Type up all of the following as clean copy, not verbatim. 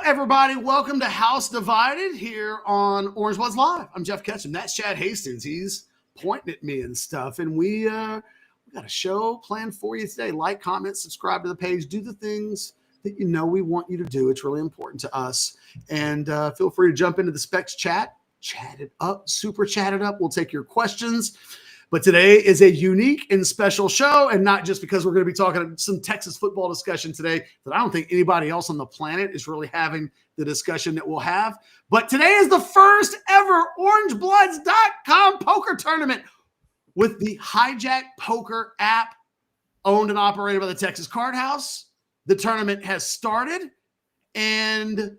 everybody. Welcome to House Divided here on Orange Bloods Live. I'm Jeff Ketchum. That's Chad Hastings. He's pointing at me and stuff. And we got a show planned for you today. Like, comment, subscribe to the page. Do the things that you know we want you to do. It's really important to us. And feel free to jump into the Specs chat. Chat it up. Super chat it up. We'll take your questions. But today is a unique and special show, and not just because we're going to be talking some Texas football discussion today that I don't think anybody else on the planet is really having the discussion that we'll have. But today is the first ever OrangeBloods.com poker tournament with the Hijack Poker app, owned and operated by the Texas Card House. The tournament has started, and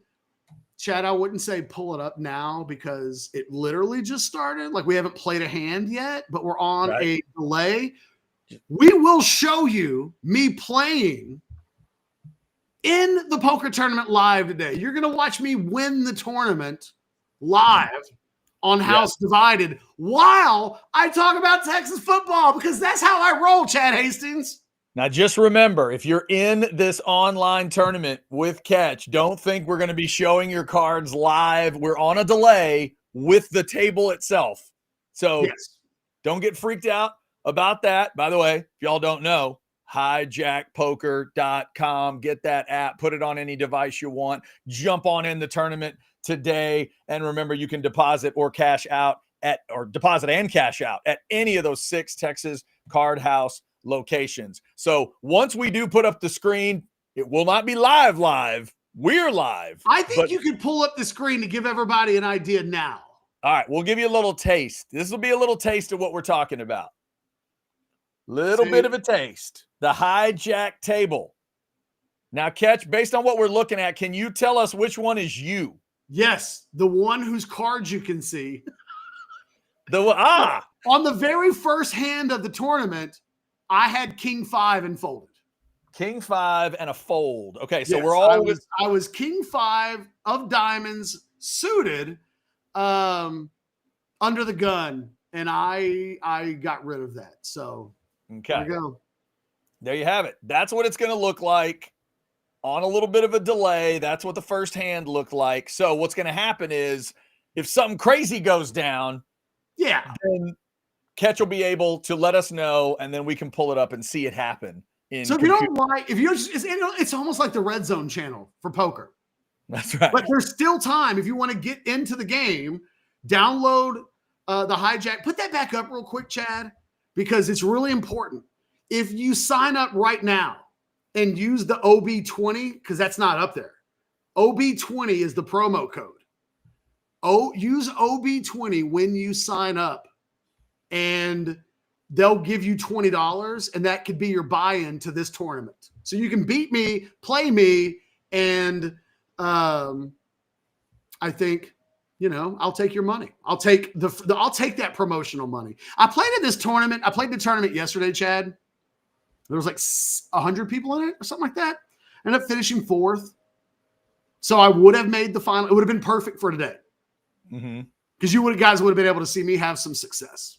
Chad, I wouldn't say pull it up now because it literally just started. Like, we haven't played a hand yet, but we're on a delay. We will show you me playing in the poker tournament live today. You're going to watch me win the tournament live on House Divided while I talk about Texas football, because that's how I roll, Chad Hastings. Now, just remember, if you're in this online tournament with Catch, don't think we're going to be showing your cards live. We're on a delay with the table itself. So don't get freaked out about that. By the way, if y'all don't know, hijackpoker.com. Get that app. Put it on any device you want. Jump on in the tournament today. And remember, you can deposit or cash out deposit and cash out at any of those 6 Texas Card House locations. So once we do put up the screen, it will not be live. We're live. I think you could pull up the screen to give everybody an idea now. All right, we'll give you a little taste. This will be a little taste of what we're talking about. Little bit of a taste. The hijack table. Now, Catch, based on what we're looking at, can you tell us which one is you? Yes, the one whose cards you can see. On the very first hand of the tournament, I had King 5 and folded. King 5 and a fold. Okay, so yes, I was King 5 of diamonds suited under the gun, and I got rid of that. So there you go. There you have it. That's what it's going to look like on a little bit of a delay. That's what the first hand looked like. So what's going to happen is if something crazy goes down, then Catch will be able to let us know, and then we can pull it up and see it happen. So if you don't like, it's almost like the Red Zone channel for poker. That's right. But there's still time if you want to get into the game. Download the hijack. Put that back up real quick, Chad, because it's really important. If you sign up right now and use the OB20, because that's not up there. OB20 is the promo code. Use OB20 when you sign up, and they'll give you $20, and that could be your buy-in to this tournament. So you can beat me, play me, and I think, I'll take your money. I'll take I'll take that promotional money. I played in this tournament. I played the tournament yesterday, Chad. There was like 100 people in it or something like that. I ended up finishing 4th. So I would have made the final. It would have been perfect for today. Because you guys would have been able to see me have some success.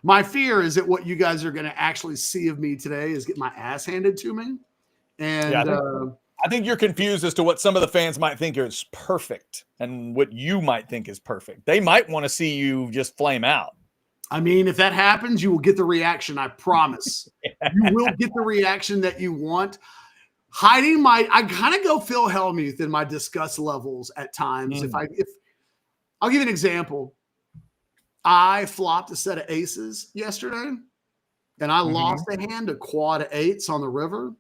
My fear is that what you guys are going to actually see of me today is get my ass handed to me. And I think you're confused as to what some of the fans might think is perfect and what you might think is perfect. They might want to see you just flame out. I mean, if that happens, you will get the reaction. I promise. You will get the reaction that you want. I kind of go Phil Hellmuth in my disgust levels at times. If I'll give you an example. I flopped a set of aces yesterday, and I lost a hand of quad 8s on the river.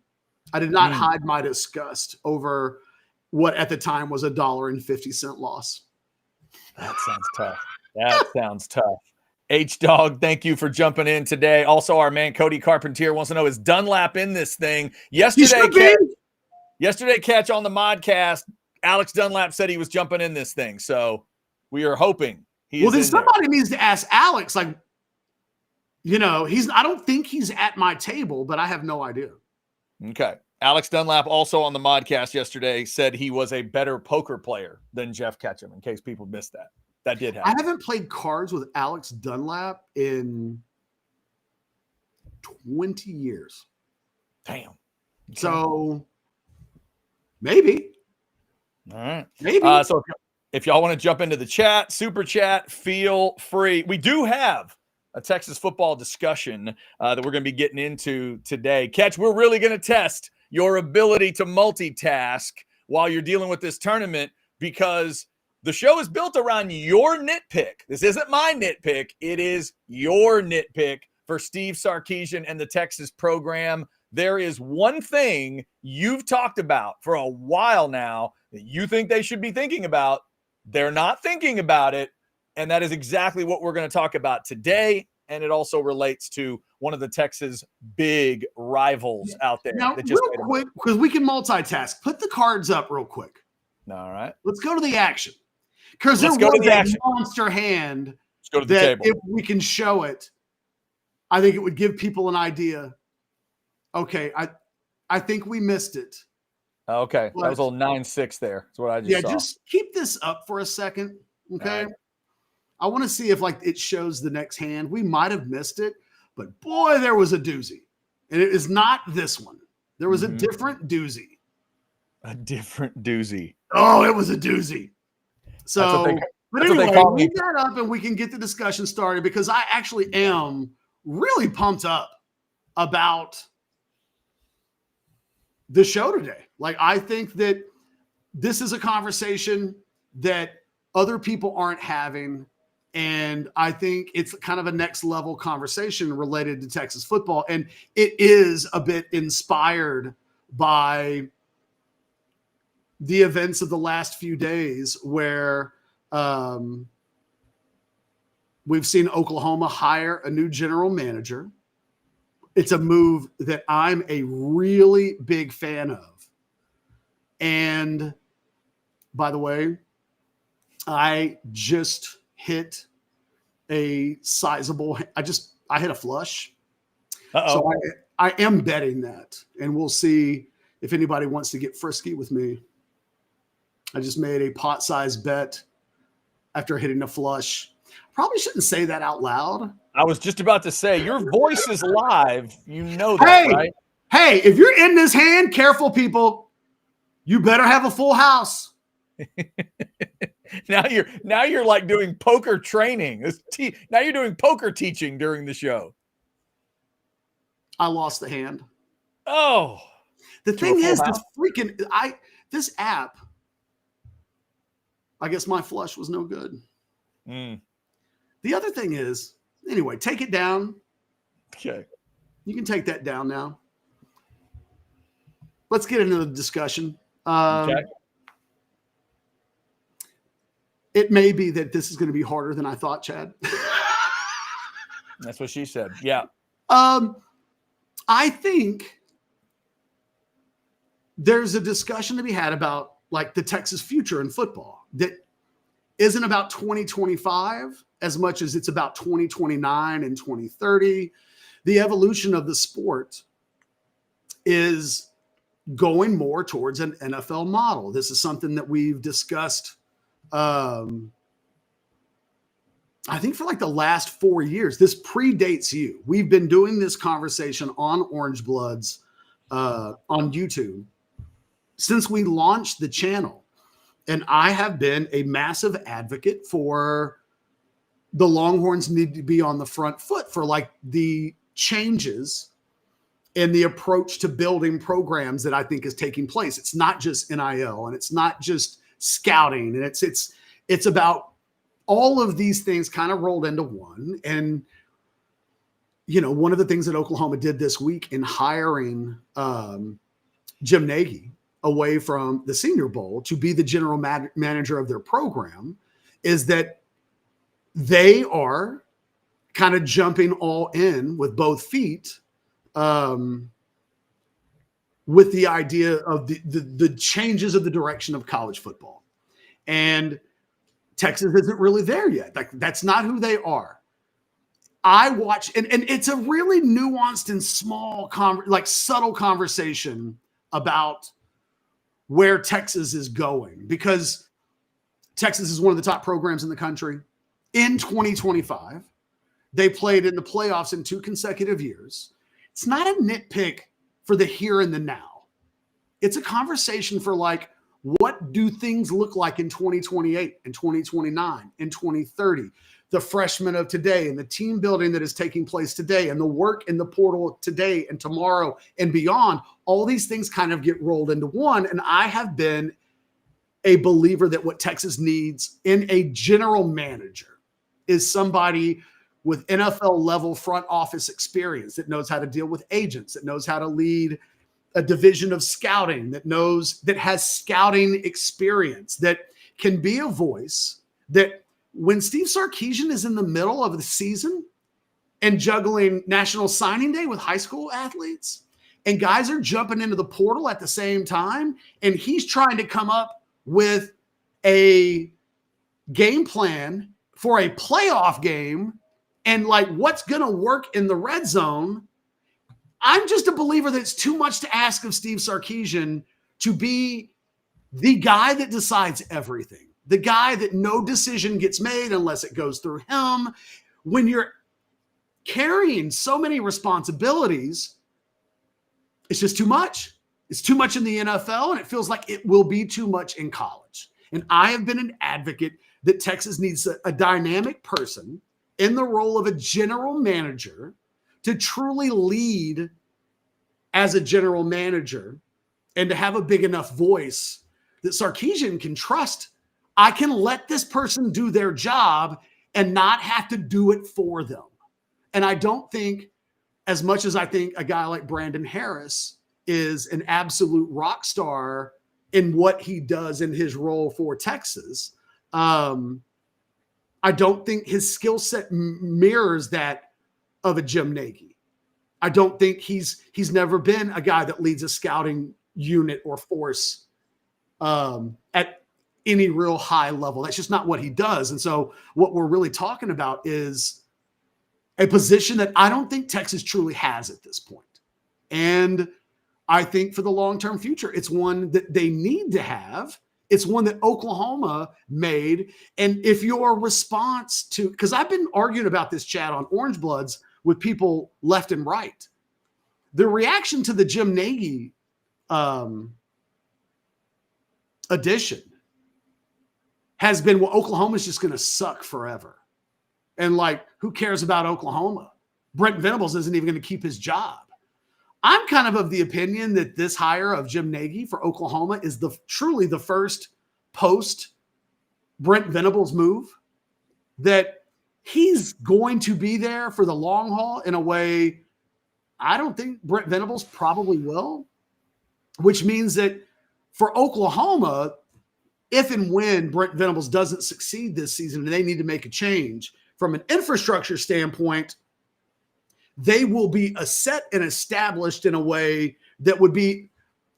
I did not hide my disgust over what at the time was $1.50 loss. That sounds tough. H-Dog, thank you for jumping in today. Also, our man Cody Carpentier wants to know, is Dunlap in this thing? Yesterday, Catch on the Modcast, Alex Dunlap said he was jumping in this thing. So we are hoping somebody needs to ask Alex, I don't think he's at my table, but I have no idea. Okay. Alex Dunlap, also on the Modcast yesterday, said he was a better poker player than Jeff Ketchum, in case people missed that. That did happen. I haven't played cards with Alex Dunlap in 20 years. Damn. So maybe. All right. Maybe. So if y'all want to jump into the chat, super chat, feel free. We do have a Texas football discussion that we're going to be getting into today. Catch, we're really going to test your ability to multitask while you're dealing with this tournament, because the show is built around your nitpick. This isn't my nitpick. It is your nitpick for Steve Sarkisian and the Texas program. There is one thing you've talked about for a while now that you think they should be thinking about. They're not thinking about it. And that is exactly what we're going to talk about today. And it also relates to one of the Texas big rivals out there. Now, that just real quick, because we can multitask, put the cards up real quick. All right. Let's go to the action. Because there Let's go to was the a action. monster hand Let's go to the that table. if we can show it, I think it would give people an idea. Okay, I think we missed it. Okay. But, that was a little 9-6 there. That's what I just saw. Just keep this up for a second. Okay. Right. I want to see if like it shows the next hand. We might have missed it, but boy, there was a doozy. And it is not this one. There was a different doozy. A different doozy. Oh, it was a doozy. So, but anyway, leave that up and we can get the discussion started, because I actually am really pumped up about the show today. Like, I think that this is a conversation that other people aren't having. And I think it's kind of a next level conversation related to Texas football. And it is a bit inspired by the events of the last few days, where we've seen Oklahoma hire a new general manager. It's a move that I'm a really big fan of. And by the way, I just hit a sizable, I hit a flush. So I am betting that, and we'll see if anybody wants to get frisky with me. I just made a pot-sized bet after hitting a flush. Probably shouldn't say that out loud. I was just about to say, your voice is live. You know that, right? Hey, if you're in this hand, careful, people. You better have a full house. Now you're like doing poker training. Now you're doing poker teaching during the show. I lost the hand. Oh. The thing is, this app, I guess my flush was no good. The other thing is, anyway, take it down. Okay. You can take that down now. Let's get into the discussion. Okay. It may be that this is going to be harder than I thought, Chad. That's what she said. Yeah. I think there's a discussion to be had about like the Texas future in football that isn't about 2025 as much as it's about 2029 and 2030. The evolution of the sport is going more towards an NFL model. This is something that we've discussed, I think, for like the last 4 years. This predates you. We've been doing this conversation on Orange Bloods on YouTube since we launched the channel. And I have been a massive advocate for the Longhorns need to be on the front foot for like the changes in the approach to building programs that I think is taking place. It's not just NIL, and it's not just scouting, and it's about all of these things kind of rolled into one. And, you know, one of the things that Oklahoma did this week in hiring Jim Nagy away from the Senior Bowl to be the general manager of their program is that they are kind of jumping all in with both feet with the idea of the changes of the direction of college football. And Texas isn't really there yet. Like, that's not who they are. I watch, and it's a really nuanced and small, subtle conversation about where Texas is going, because Texas is one of the top programs in the country. In 2025, they played in the playoffs in 2 consecutive years. It's not a nitpick for the here and the now. It's a conversation for like, What do things look like in 2028 and 2029 and 2030? The freshmen of today and the team building that is taking place today and the work in the portal today and tomorrow and beyond, all these things kind of get rolled into one. And I have been a believer that what Texas needs in a general manager is somebody with NFL level front office experience that knows how to deal with agents, that knows how to lead a division of scouting, that has scouting experience, that can be a voice, that when Steve Sarkisian is in the middle of the season and juggling National Signing Day with high school athletes and guys are jumping into the portal at the same time, and he's trying to come up with a game plan for a playoff game and like what's going to work in the red zone, I'm just a believer that it's too much to ask of Steve Sarkisian to be the guy that decides everything, the guy that no decision gets made unless it goes through him. When you're carrying so many responsibilities, it's just too much. It's too much in the NFL, and it feels like it will be too much in college. And I have been an advocate that Texas needs a dynamic person in the role of a general manager to truly lead as a general manager and to have a big enough voice that Sarkisian can trust. I can let this person do their job and not have to do it for them. And I don't think, as much as I think a guy like Brandon Harris is an absolute rock star in what he does in his role for Texas, I don't think his skill set mirrors that of a Jim Nagy. I don't think he's never been a guy that leads a scouting unit or force at any real high level. That's just not what he does. And so what we're really talking about is a position that I don't think Texas truly has at this point. And I think for the long-term future, it's one that they need to have. It's one that Oklahoma made. And if your response to, because I've been arguing about this, Chad, on Orange Bloods with people left and right. The reaction to the Jim Nagy addition has been, well, Oklahoma's just going to suck forever. And like, who cares about Oklahoma? Brent Venables isn't even going to keep his job. I'm kind of the opinion that this hire of Jim Nagy for Oklahoma is truly the first post Brent Venables move, that he's going to be there for the long haul in a way I don't think Brent Venables probably will, which means that for Oklahoma, if and when Brent Venables doesn't succeed this season and they need to make a change from an infrastructure standpoint, they will be set and established in a way that would be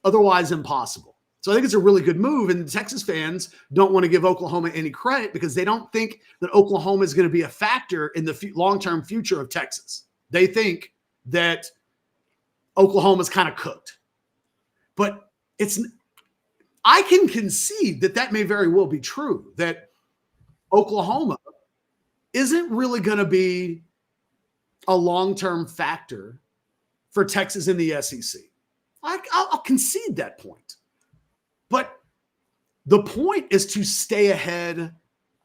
otherwise impossible. So I think it's a really good move. And the Texas fans don't want to give Oklahoma any credit because they don't think that Oklahoma is going to be a factor in the long-term future of Texas. They think that Oklahoma's kind of cooked. But I can concede that may very well be true, that Oklahoma isn't really going to be a long-term factor for Texas in the SEC. I'll concede that point. But the point is to stay ahead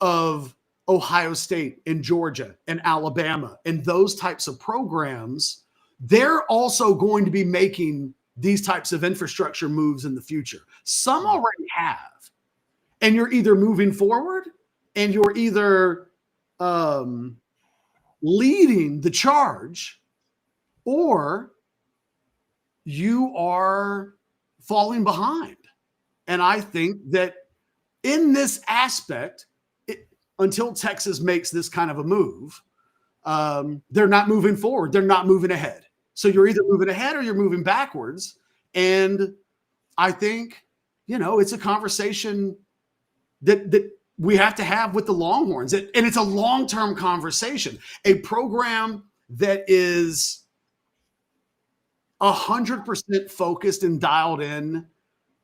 of Ohio State and Georgia and Alabama and those types of programs. They're also going to be making these types of infrastructure moves in the future. Some already have. And you're either moving forward and you're either leading the charge, or you are falling behind. And I think that in this aspect, until Texas makes this kind of a move, they're not moving forward. They're not moving ahead. So you're either moving ahead or you're moving backwards. And I think, it's a conversation that we have to have with the Longhorns. And it's a long-term conversation. A program that is 100% focused and dialed in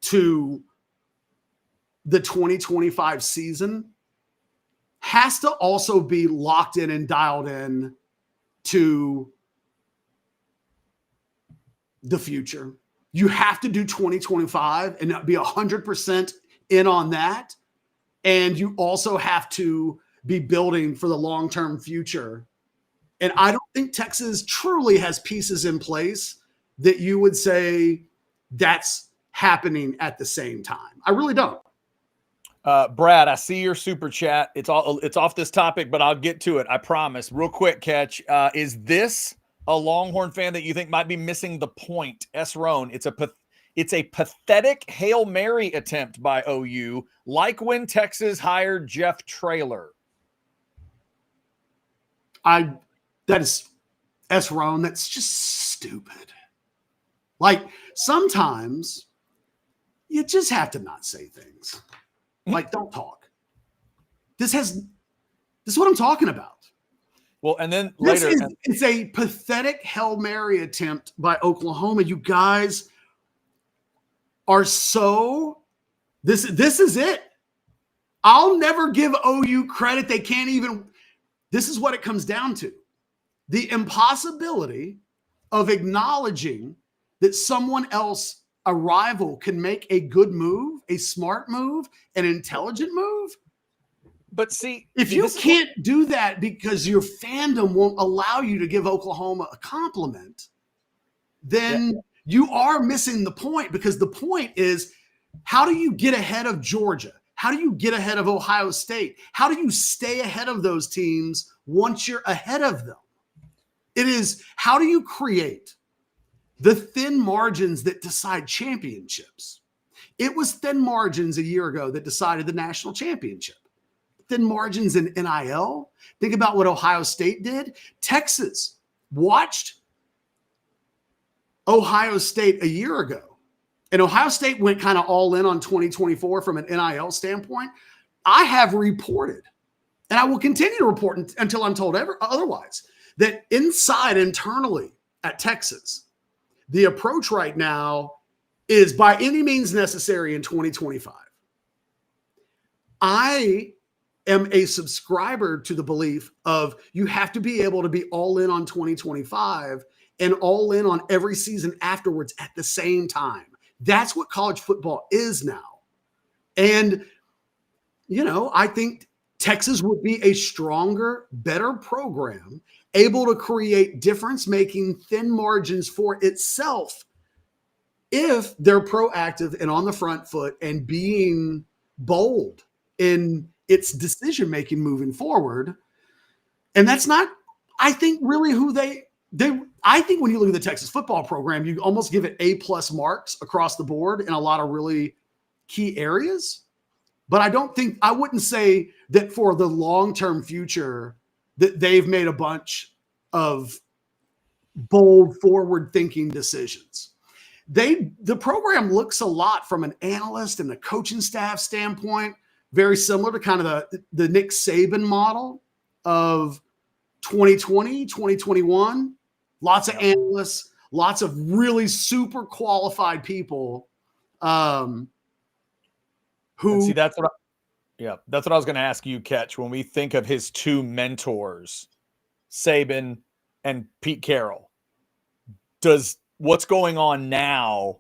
to the 2025 season has to also be locked in and dialed in to the future. You have to do 2025 and be 100% in on that. And you also have to be building for the long-term future. And I don't think Texas truly has pieces in place that you would say that's happening at the same time. I really don't. Brad, I see your super chat. It's off this topic, but I'll get to it. I promise. Real quick, Catch. Is this a Longhorn fan that you think might be missing the point? S. Roan, it's a pathetic Hail Mary attempt by OU, like when Texas hired Jeff Traylor. That is S. Roan. That's just stupid. Like, sometimes you just have to not say things. Like, don't talk. This is what I'm talking about. Well, and then later, it's a pathetic Hail Mary attempt by Oklahoma. You guys are so this is it. I'll never give OU credit. They can't even. This is what it comes down to. The impossibility of acknowledging that someone else, a rival, can make a good move, a smart move, an intelligent move. But see, if you can't do that because your fandom won't allow you to give Oklahoma a compliment, then you are missing the point, because the point is, how do you get ahead of Georgia? How do you get ahead of Ohio State? How do you stay ahead of those teams once you're ahead of them? It is, how do you create the thin margins that decide championships? It was thin margins a year ago that decided the national championship. Thin margins in NIL. Think about what Ohio State did. Texas watched Ohio State a year ago, and Ohio State went kind of all in on 2024 from an NIL standpoint. I have reported, and I will continue to report until I'm told otherwise, that internally at Texas, the approach right now is by any means necessary in 2025. I am a subscriber to the belief of you have to be able to be all in on 2025 and all in on every season afterwards at the same time. That's what college football is now. And, I think Texas would be a stronger, better program, able to create difference-making thin margins for itself if they're proactive and on the front foot and being bold in its decision-making moving forward. And that's not, I think, really who I think when you look at the Texas football program, you almost give it A+ marks across the board in a lot of really key areas. But I wouldn't say that for the long-term future that they've made a bunch of bold, forward-thinking decisions. The program looks a lot from an analyst and a coaching staff standpoint, very similar to kind of the Nick Saban model of 2020, 2021. Lots of analysts, lots of really super qualified people who see, that's what I was going to ask you, Catch. When we think of his two mentors, Saban and Pete Carroll, does what's going on now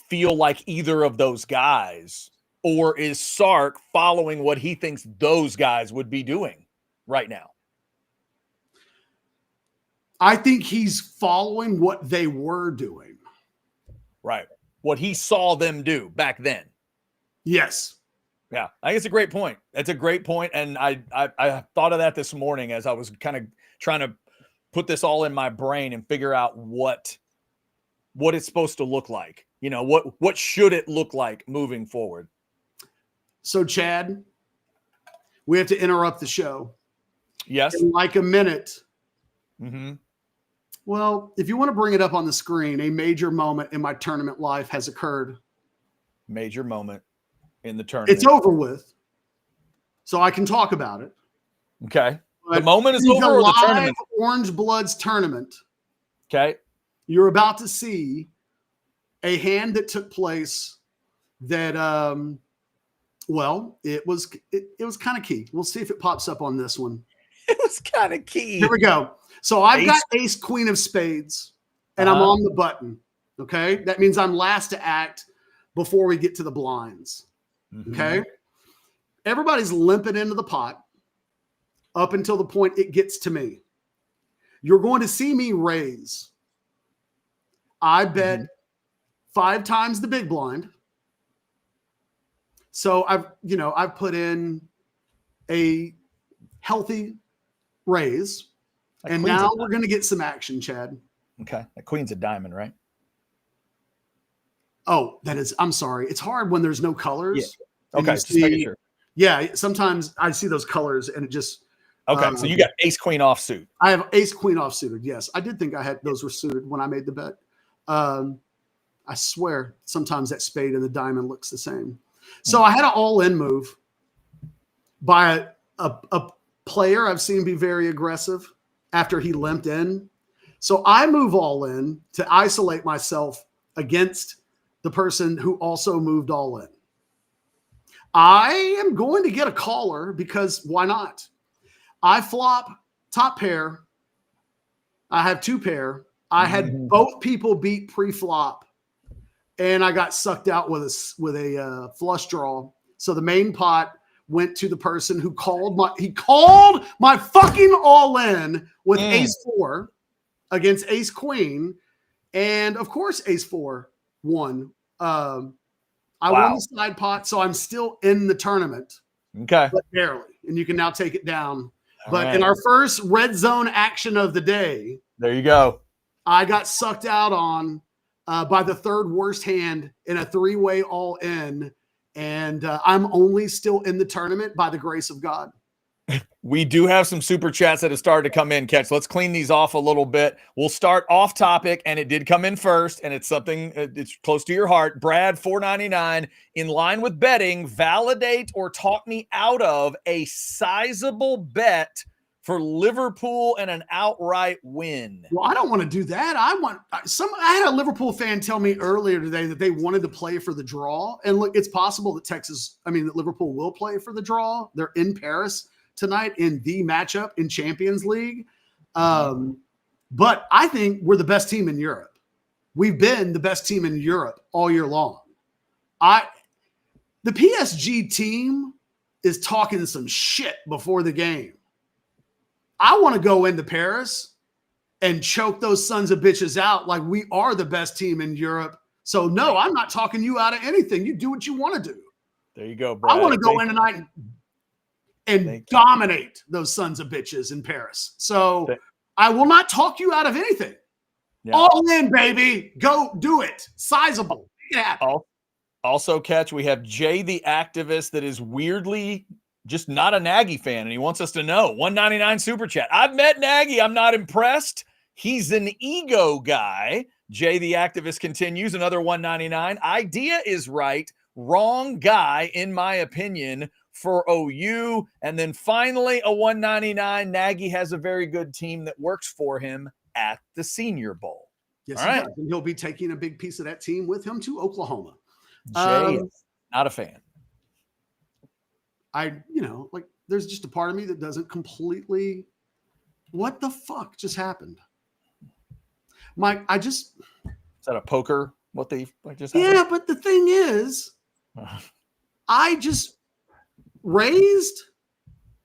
feel like either of those guys, or is Sark following what he thinks those guys would be doing right now? I think he's following what they were doing. Right. What he saw them do back then. Yes. Yeah, I think it's a great point. That's a great point. And I thought of that this morning as I was kind of trying to put this all in my brain and figure out what it's supposed to look like. What should it look like moving forward? So, Chad, we have to interrupt the show. Yes. In like a minute. Mm-hmm. Well, if you want to bring it up on the screen, a major moment in my tournament life has occurred. Major moment in the tournament. It's over with, so I can talk about it. Okay. But the moment is over, or the tournament? Orange Bloods tournament. Okay. You're about to see a hand that took place that, it was kind of key. We'll see if it pops up on this one. It was kind of key. Here we go. So I've got ace, queen of spades, and I'm on the button. Okay. That means I'm last to act before we get to the blinds. Okay. Everybody's limping into the pot up until the point it gets to me. You're going to see me raise. I bet 5 times the big blind. So I've put in a healthy raise. And now we're going to get some action, Chad. Okay. The queen's a diamond, right? Oh, I'm sorry. It's hard when there's no colors. Yeah. Okay. Just making sure. Yeah. Sometimes I see those colors and it just. Okay. So you got ace queen offsuit. I have ace queen offsuited. Yes. I did think those were suited when I made the bet. I swear sometimes that spade and the diamond looks the same. So I had an all-in move by a player I've seen be very aggressive after he limped in. So I move all in to isolate myself against the person who also moved all in. I am going to get a caller because why not? I flop top pair. I have 2 pair. I had both people beat pre-flop, and I got sucked out with a flush draw. So the main pot went to the person who called my fucking all in with ace 4 against ace queen, and of course ace 4 won. I won the side pot, so I'm still in the tournament. Okay, but barely, and you can now take it down. But in our first red zone action of the day, there you go. I got sucked out on by the 3rd worst hand in a 3-way all in. And I'm only still in the tournament by the grace of God. We do have some super chats that have started to come in, Catch. Let's clean these off a little bit. We'll start off topic, and it did come in first, and it's something it's close to your heart. Brad, $4.99, in line with betting, validate or talk me out of a sizable bet for Liverpool and an outright win. Well, I don't want to do that. I had a Liverpool fan tell me earlier today that they wanted to play for the draw. And look, it's possible that Liverpool will play for the draw. They're in Paris tonight in the matchup in Champions League. But I think we're the best team in Europe. We've been the best team in Europe all year long. The PSG team is talking some shit before the game. I want to go into Paris and choke those sons of bitches out like we are the best team in Europe. So, no, I'm not talking you out of anything. You do what you want to do. There you go, Brad. I want to go in tonight and dominate those sons of bitches in Paris. So, I will not talk you out of anything. Yeah. All in, baby. Go do it. Sizable. Yeah. Also, Catch, we have Jay the activist that is weirdly just not a Nagy fan, and he wants us to know. $1.99 super chat. I've met Nagy. I'm not impressed. He's an ego guy. Jay the activist continues. Another $1.99. Idea is right. Wrong guy, in my opinion, for OU. And then finally, a $1.99. Nagy has a very good team that works for him at the Senior Bowl. Yes, he does. And he'll be taking a big piece of that team with him to Oklahoma. Jay is not a fan. There's just a part of me that doesn't completely, what the fuck just happened? Mike, is that a poker? What they just happened? Yeah, but the thing is, I just raised.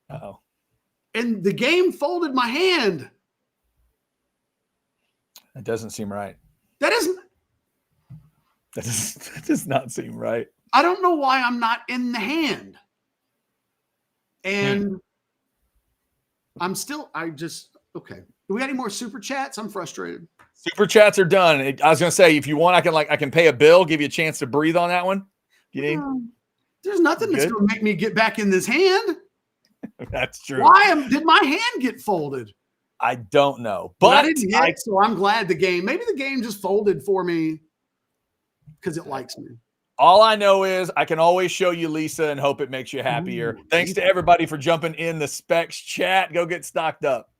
Uh-oh. And the game folded my hand. That doesn't seem right. That does not seem right. I don't know why I'm not in the hand. And okay. Do we got any more super chats? I'm frustrated. Super chats are done. I was going to say, if you want, I can pay a bill, give you a chance to breathe on that one. You need? There's nothing that's going to make me get back in this hand. That's true. Did my hand get folded? I don't know, but I didn't hit, so I'm glad maybe the game just folded for me because it likes me. All I know is I can always show you Lisa and hope it makes you happier. Thanks to everybody for jumping in the Specs chat. Go get stocked up.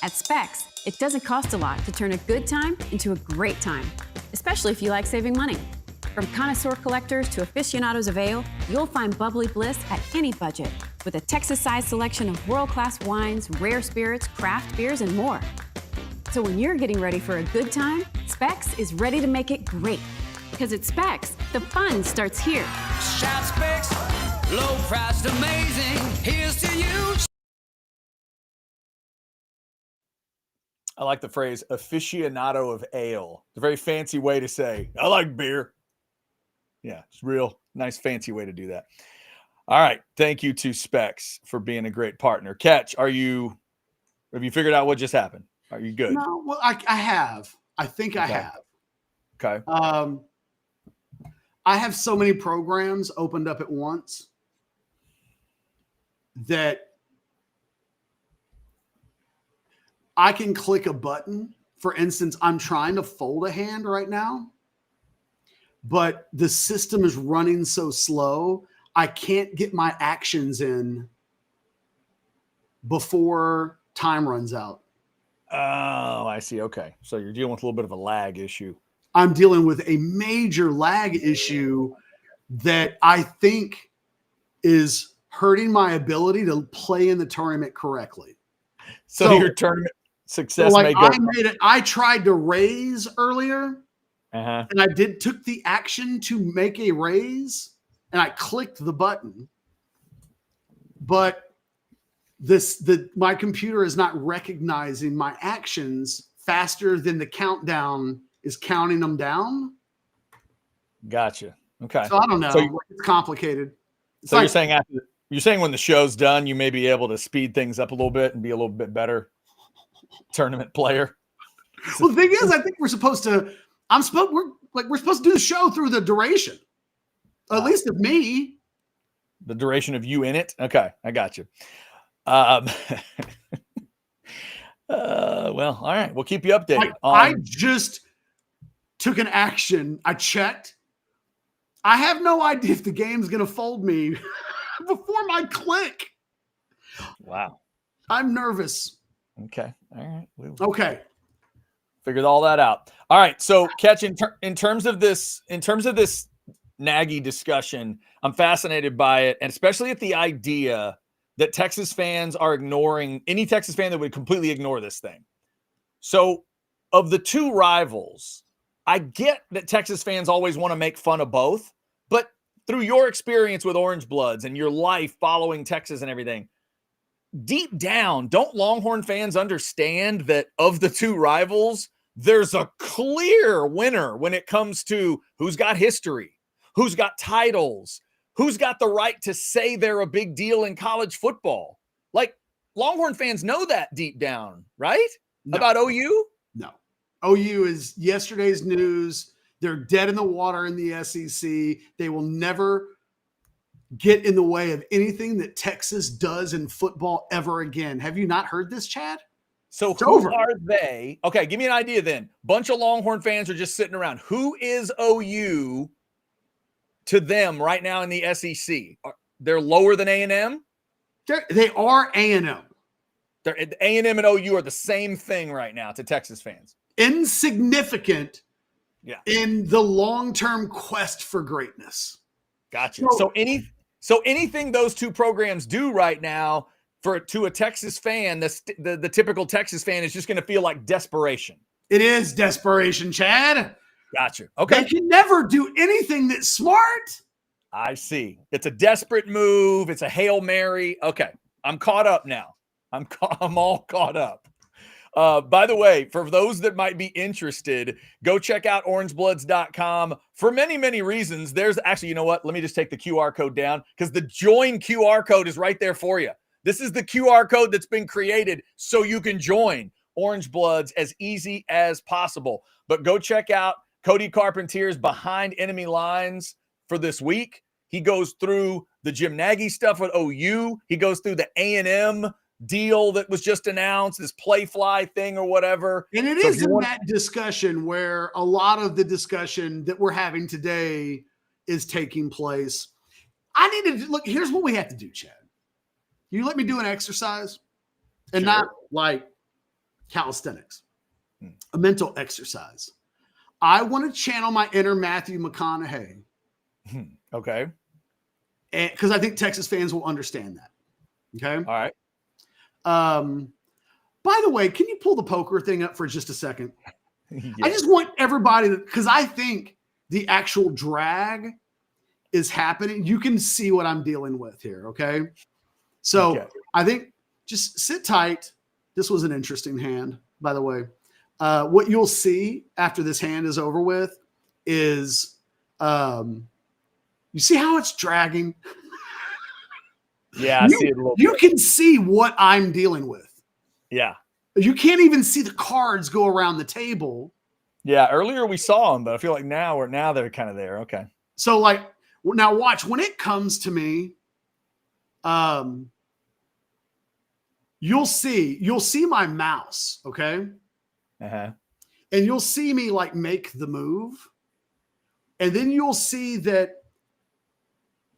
At Specs, it doesn't cost a lot to turn a good time into a great time, especially if you like saving money. From connoisseur collectors to aficionados of ale, you'll find bubbly bliss at any budget with a Texas-sized selection of world-class wines, rare spirits, craft beers, and more. So when you're getting ready for a good time, Specs is ready to make it great. Because at Specs, the fun starts here. Shop Specs, low priced, amazing. Here's to you. I like the phrase aficionado of ale. It's a very fancy way to say, I like beer. Yeah, it's real nice, fancy way to do that. All right. Thank you to Specs for being a great partner. Catch, have you figured out what just happened? Are you good? No, well, I have. I think I have. Okay. I have so many programs opened up at once that I can click a button. For instance, I'm trying to fold a hand right now, but the system is running so slow, I can't get my actions in before time runs out. Oh, I see. Okay. So you're dealing with a little bit of a lag issue. I'm dealing with a major lag issue that I think is hurting my ability to play in the tournament correctly. So your tournament success may go. I tried to raise earlier, Uh-huh. and I took the action to make a raise, and I clicked the button, but my computer is not recognizing my actions faster than the countdown is counting them down. Gotcha. Okay. So I don't know. So it's complicated. It's so like, you're saying when the show's done, you may be able to speed things up a little bit and be a little bit better tournament player. well, the thing is, I think we're supposed to do the show through the duration. At least of me. The duration of you in it. Okay, I got you. Well, all right. We'll keep you updated. I just took an action. I checked. I have no idea if the game's going to fold me before my click. Wow. I'm nervous. Okay. All right. Okay. Figured all that out. All right. So, Catch, in terms of this Nagy discussion, I'm fascinated by it, and especially at the idea that Texas fans are ignoring any Texas fan that would completely ignore this thing. So, of the two rivals, I get that Texas fans always want to make fun of both, but through your experience with Orange Bloods and your life following Texas and everything, deep down, don't Longhorn fans understand that of the two rivals, there's a clear winner when it comes to who's got history, who's got titles, who's got the right to say they're a big deal in college football? Like, Longhorn fans know that deep down, right? No. About OU? No. OU is yesterday's news. They're dead in the water in the SEC. They will never get in the way of anything that Texas does in football ever again. Have you not heard this, Chad? So It's who over. are they? Okay, give me an idea then. Bunch of Longhorn fans are just sitting around. Who is OU to them right now in the SEC? They're lower than A&M? They are A&M. A&M and OU are the same thing right now to Texas fans. Insignificant Yeah. in the long-term quest for greatness. Gotcha. So anything those two programs do right now to a Texas fan, the typical Texas fan is just going to feel like desperation. It is desperation, Chad. Gotcha. Okay. They can never do anything that's smart. I see. It's a desperate move. It's a Hail Mary. Okay. I'm caught up now. I'm all caught up. By the way, for those that might be interested, go check out orangebloods.com for many, many reasons. There's actually, you know what? Let me just take the QR code down because the join QR code is right there for you. This is the QR code that's been created so you can join Orange Bloods as easy as possible. But go check out Cody Carpentier's Behind Enemy Lines for this week. He goes through the Jim Nagy stuff with OU. He goes through the A&M deal that was just announced, this play fly thing or whatever. And it is in that discussion where a lot of the discussion that we're having today is taking place. I need to look. Here's what we have to do, Chad. You let me do an exercise and Sure. not like calisthenics, a mental exercise. I want to channel my inner Matthew McConaughey. Okay. Because I think Texas fans will understand that. Okay. All right. By the way, can you pull the poker thing up for just a second? Yeah. I just want everybody to, because I think the actual drag is happening, you can see what I'm dealing with here. Okay. So I think just sit tight. This was an interesting hand, by the way. What you'll see after this hand is over with is you see how it's dragging? Yeah, I see it a little You bit. can see what I'm dealing with. Yeah. You can't even see the cards go around the table. Yeah, earlier we saw them, but I feel like now they're kind of there. Okay. So like now watch when it comes to me, you'll see my mouse, okay? Uh-huh. And you'll see me like make the move. And then you'll see that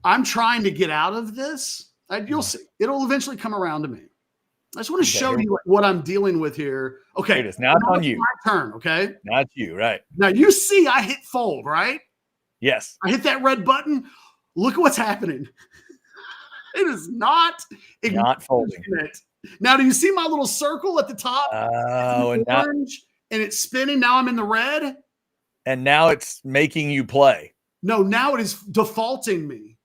I'm trying to get out of this. You'll see. It'll eventually come around to me. I just want to show you what I'm dealing with here. Okay. Here it is. Now it's on you. My turn, okay? Now it's you, right? Now you see I hit fold, right? Yes. I hit that red button. Look at what's happening. It is not folding. It. Now, do you see my little circle at the top? Oh, and orange, and it's spinning. Now I'm in the red. And now it's making you play. No, now it is defaulting me.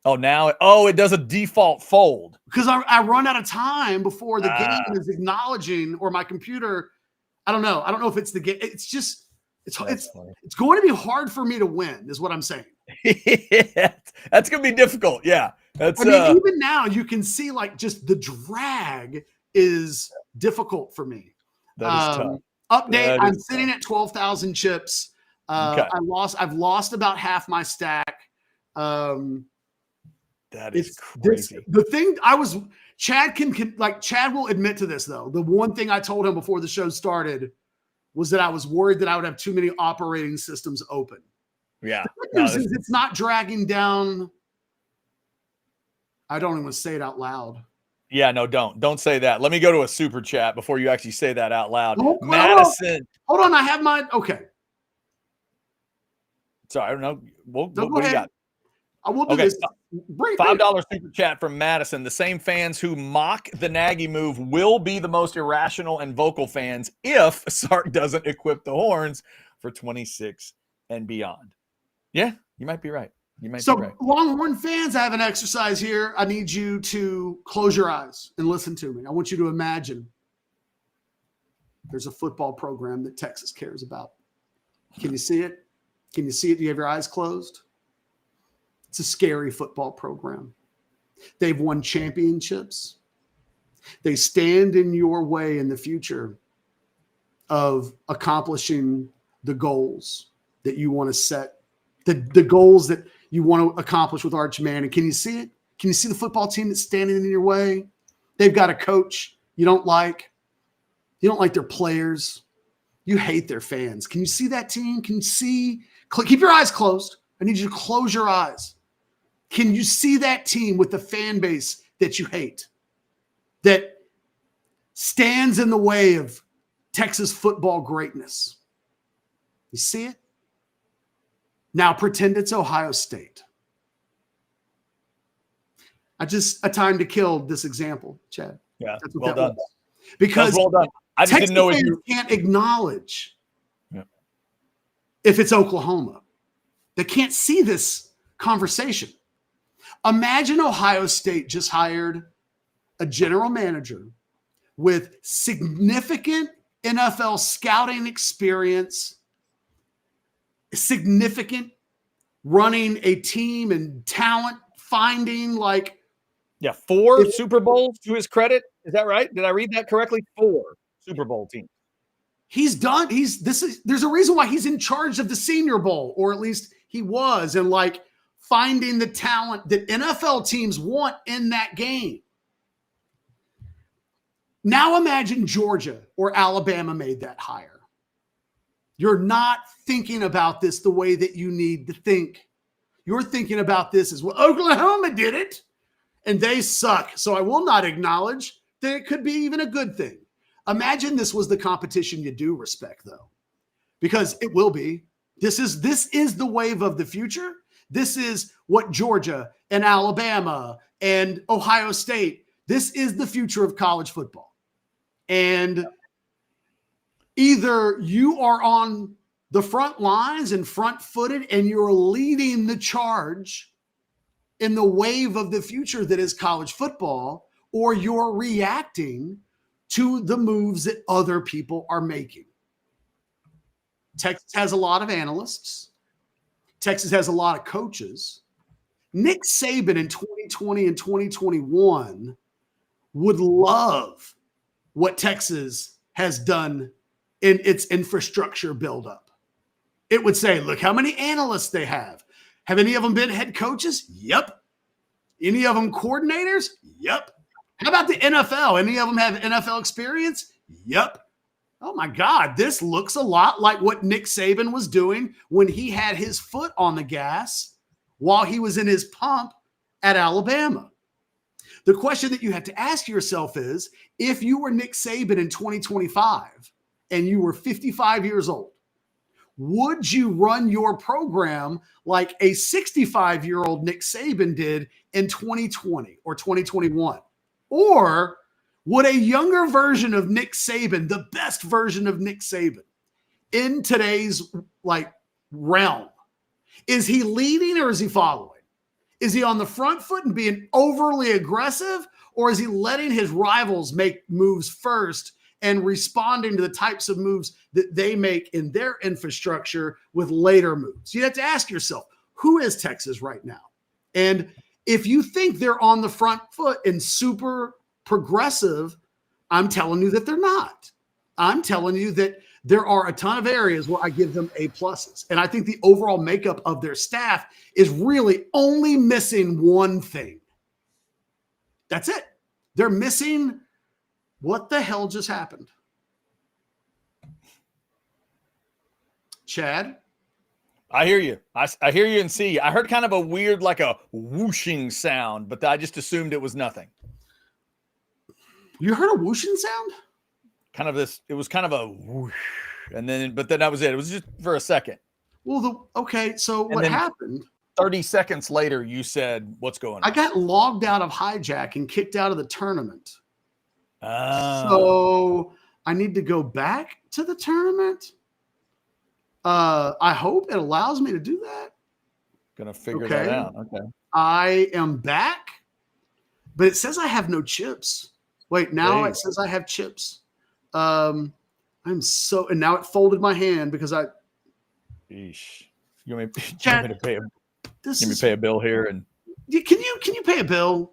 Oh, it does a default fold. Because I run out of time before the game is acknowledging, or my computer. I don't know. I don't know if it's the game. It's just it's going to be hard for me to win, is what I'm saying. That's going to be difficult. Yeah. I mean, even now you can see like just the drag is difficult for me. That is tough. Update. I'm sitting at 12,000 chips. I've lost about half my stack. That is crazy. Chad will admit to this though. The one thing I told him before the show started was that I was worried that I would have too many operating systems open. Yeah. The good news is it's not dragging down. I don't even want to say it out loud. Yeah, no, don't say that. Let me go to a super chat before you actually say that out loud. Madison. Hold on. I have mine. Okay. Sorry, I don't know. What do you got? I will do this. $5 super chat from Madison. The same fans who mock the Nagy move will be the most irrational and vocal fans if Sark doesn't equip the horns for 26 and beyond. Yeah, you might be right. Longhorn fans, I have an exercise here. I need you to close your eyes and listen to me. I want you to imagine there's a football program that Texas cares about. Can you see it? Do you have your eyes closed? It's a scary football program. They've won championships. They stand in your way in the future of accomplishing the goals that you want to set, the goals that you want to accomplish with Arch Manning. Can you see it? Can you see the football team that's standing in your way? They've got a coach you don't like. You don't like their players. You hate their fans. Can you see that team? Can you see? Keep your eyes closed. I need you to close your eyes. Can you see that team with the fan base that you hate, that stands in the way of Texas football greatness? You see it? Now pretend it's Ohio State. I time to kill this example, Chad. Yeah, well done. Because well done. I just didn't know if you can't acknowledge if it's Oklahoma. They can't see this conversation. Imagine Ohio State just hired a general manager with significant NFL scouting experience, significant running a team and talent finding, like 4 Super Bowls to his credit. Is that right? Did I read that correctly? 4 Super Bowl teams. He's done. There's a reason why he's in charge of the Senior Bowl, or at least he was, and like finding the talent that NFL teams want in that game. Now imagine Georgia or Alabama made that hire. You're not thinking about this the way that you need to think. You're thinking about this as, well, Oklahoma did it and they suck. So I will not acknowledge that it could be even a good thing. Imagine this was the competition you do respect, though, because it will be. This is the wave of the future. This is what Georgia and Alabama and Ohio State, this is the future of college football. And either you are on the front lines and front-footed, and you're leading the charge in the wave of the future that is college football, or you're reacting to the moves that other people are making. Texas has a lot of analysts. Texas has a lot of coaches. Nick Saban in 2020 and 2021 would love what Texas has done in its infrastructure buildup. It would say, look how many analysts they have. Have any of them been head coaches? Yep. Any of them coordinators? Yep. How about the NFL? Any of them have NFL experience? Yep. Oh my God, this looks a lot like what Nick Saban was doing when he had his foot on the gas while he was in his pump at Alabama. The question that you have to ask yourself is, if you were Nick Saban in 2025 and you were 55 years old, would you run your program like a 65-year-old Nick Saban did in 2020 or 2021? Or would a younger version of Nick Saban, the best version of Nick Saban in today's realm, is he leading or is he following? Is he on the front foot and being overly aggressive, or is he letting his rivals make moves first and responding to the types of moves that they make in their infrastructure with later moves? You have to ask yourself, who is Texas right now? And if you think they're on the front foot and super progressive, I'm telling you that they're not. I'm telling you that there are a ton of areas where I give them A pluses. And I think the overall makeup of their staff is really only missing one thing. That's it. They're missing what the hell just happened. Chad? I hear you. I hear you and see you. I heard kind of a weird, like a whooshing sound, but I just assumed it was nothing. You heard a whooshing sound? Kind of this, it was kind of a whoosh, but then that was it. It was just for a second. Well, so what happened? 30 seconds later, you said, what's going on? I got logged out of Hijack and kicked out of the tournament. Oh. So I need to go back to the tournament. I hope it allows me to do that. Gonna figure that out. Okay. I am back, but it says I have no chips. Wait, now it says I have chips. And now it folded my hand because I. Yeesh. You want me to pay a bill here, and can you pay a bill?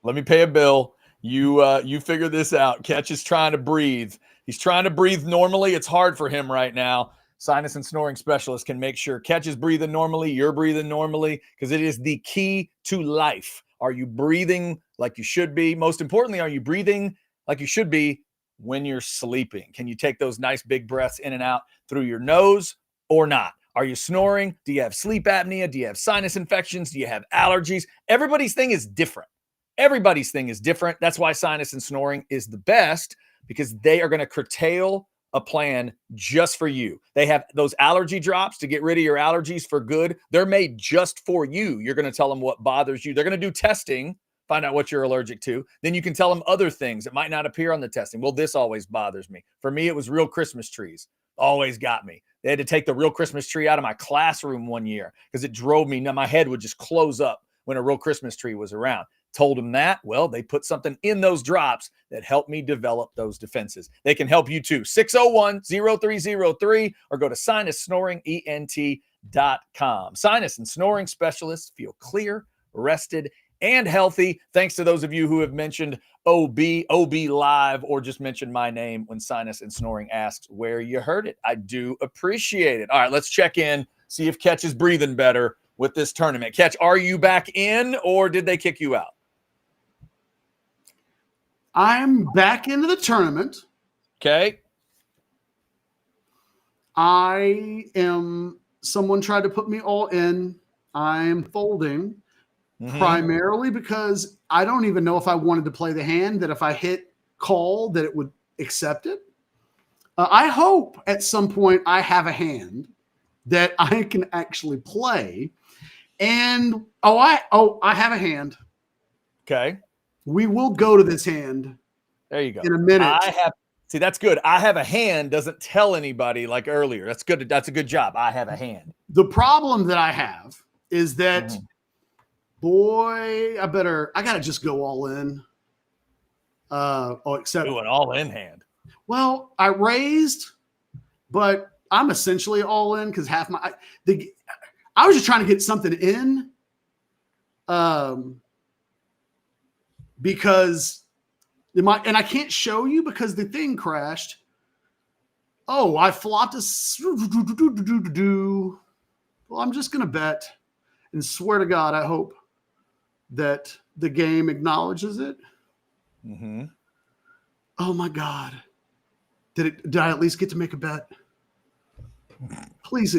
Let me pay a bill. You figure this out. Ketch is trying to breathe. He's trying to breathe normally. It's hard for him right now. Sinus and snoring specialist can make sure Ketch is breathing normally, you're breathing normally, because it is the key to life. Are you breathing like you should be? Most importantly, are you breathing like you should be when you're sleeping? Can you take those nice big breaths in and out through your nose or not? Are you snoring? Do you have sleep apnea? Do you have sinus infections? Do you have allergies? Everybody's thing is different. Everybody's thing is different. That's why sinus and snoring is the best, because they are going to curtail a plan just for you. They have those allergy drops to get rid of your allergies for good. They're made just for you. You're going to tell them what bothers you. They're going to do testing, find out what you're allergic to. Then you can tell them other things that might not appear on the testing. Well, this always bothers me. For me, it was real Christmas trees. Always got me. They had to take the real Christmas tree out of my classroom one year because it drove me. Now my head would just close up when a real Christmas tree was around. Told them that. Well, they put something in those drops that helped me develop those defenses. They can help you too. 601-0303 or go to sinussnoringent.com. Sinus and snoring specialists feel clear, rested, and healthy. Thanks to those of you who have mentioned OB Live, or just mentioned my name when Sinus and Snoring asks where you heard it. I do appreciate it. All right, let's check in, see if Ketch is breathing better with this tournament. Ketch, are you back in, or did they kick you out? I'm back into the tournament. Okay. Someone tried to put me all in. I'm folding primarily because I don't even know if I wanted to play the hand, that if I hit call that it would accept it. I hope at some point I have a hand that I can actually play. And I have a hand. Okay. We will go to this hand. There you go. In a minute. I have See, that's good. I have a hand doesn't tell anybody like earlier. That's good. That's a good job. I have a hand. The problem that I have is that, boy, I got to just go all in. Except Do an all in hand. Well, I raised, but I'm essentially all in because I was just trying to get something in, because and I can't show you because the thing crashed. Oh, I flopped Well, I'm just gonna bet and swear to God, I hope that the game acknowledges it. Mm-hmm. Oh my God. Did I at least get to make a bet? Please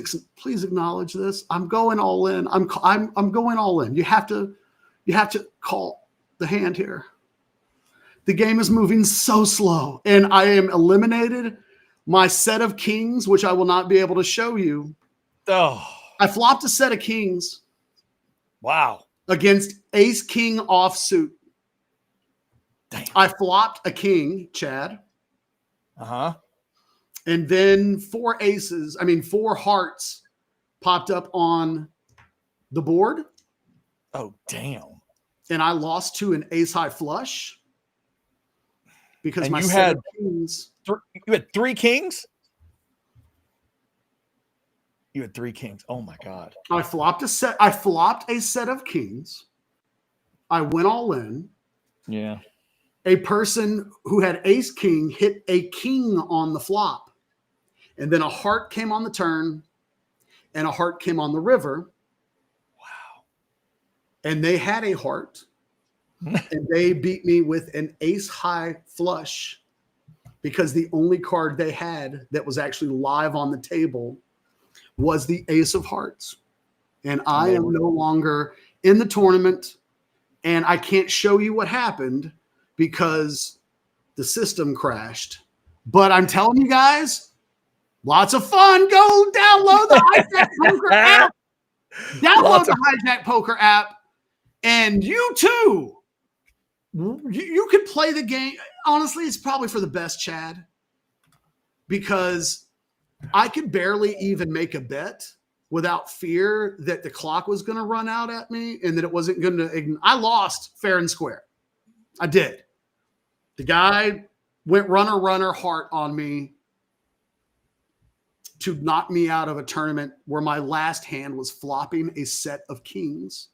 acknowledge this. I'm going all in. I'm going all in. You have to call the hand here. The game is moving so slow, and I am eliminated. My set of kings, which I will not be able to show you. Oh, I flopped a set of kings. Wow. Against ace king offsuit. Damn. I flopped a king, Chad. Uh-huh. And then four hearts popped up on the board. Oh, damn. And I lost to an ace high flush because and my you set had of kings. You had three kings? You had three kings. Oh my God. I flopped a set of kings. I went all in. Yeah. A person who had ace king hit a king on the flop. And then a heart came on the turn and a heart came on the river. Wow. And they had a heart and they beat me with an ace high flush because the only card they had that was actually live on the table was the ace of hearts. And I am no longer in the tournament, and I can't show you what happened because the system crashed. But I'm telling you guys, lots of fun. Go download the Hijack Poker app. Download the Hijack Poker app, and you too. You could play the game. Honestly, it's probably for the best, Chad, because I could barely even make a bet without fear that the clock was going to run out at me and that it wasn't going to. I lost fair and square. I did. The guy went runner heart on me to knock me out of a tournament where my last hand was flopping a set of kings.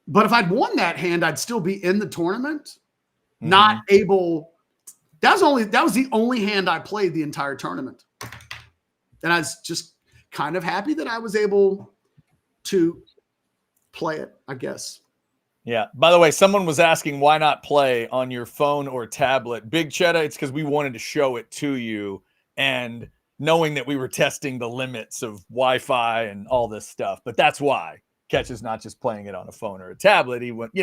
But if I'd won that hand, I'd still be in the tournament, not able. That was the only hand I played the entire tournament. And I was just kind of happy that I was able to play it, I guess. Yeah. By the way, someone was asking why not play on your phone or tablet. Big Cheddar, it's because we wanted to show it to you. And knowing that we were testing the limits of Wi-Fi and all this stuff. But that's why Ketch is not just playing it on a phone or a tablet. He went, we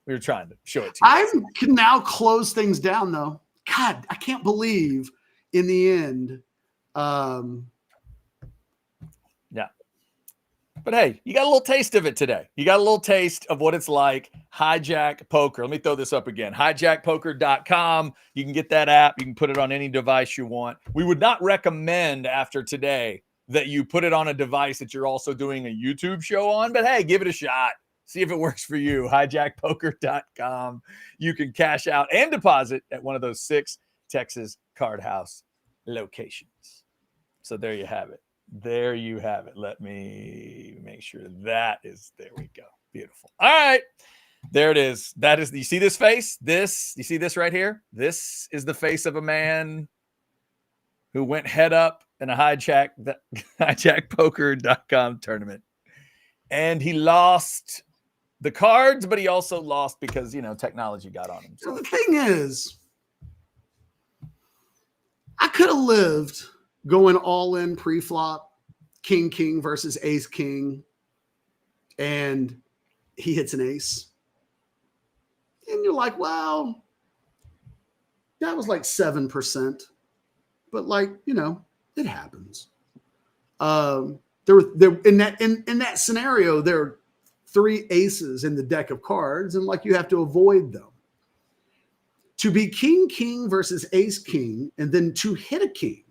were trying to show it to you. I can now close things down, though. God, I can't believe in the end. Yeah. But hey, you got a little taste of it today. You got a little taste of what it's like. Hijack Poker. Let me throw this up again. Hijackpoker.com. You can get that app. You can put it on any device you want. We would not recommend after today that you put it on a device that you're also doing a YouTube show on. But hey, give it a shot. See if it works for you. Hijackpoker.com. You can cash out and deposit at one of those 6 Texas Card House locations. So there you have it. There you have it. Let me make sure there we go. Beautiful. All right. There it is. You see this face? You see this right here? This is the face of a man who went head up in a hijackpoker.com tournament. And he lost the cards, but he also lost because, technology got on him. So the thing is, I could have lived going all in pre-flop, king versus ace king, and he hits an ace. And you're like, well, that was like 7%. But it happens. In that scenario, there are 3 aces in the deck of cards, and you have to avoid them. to be king versus ace king, and then to hit a king.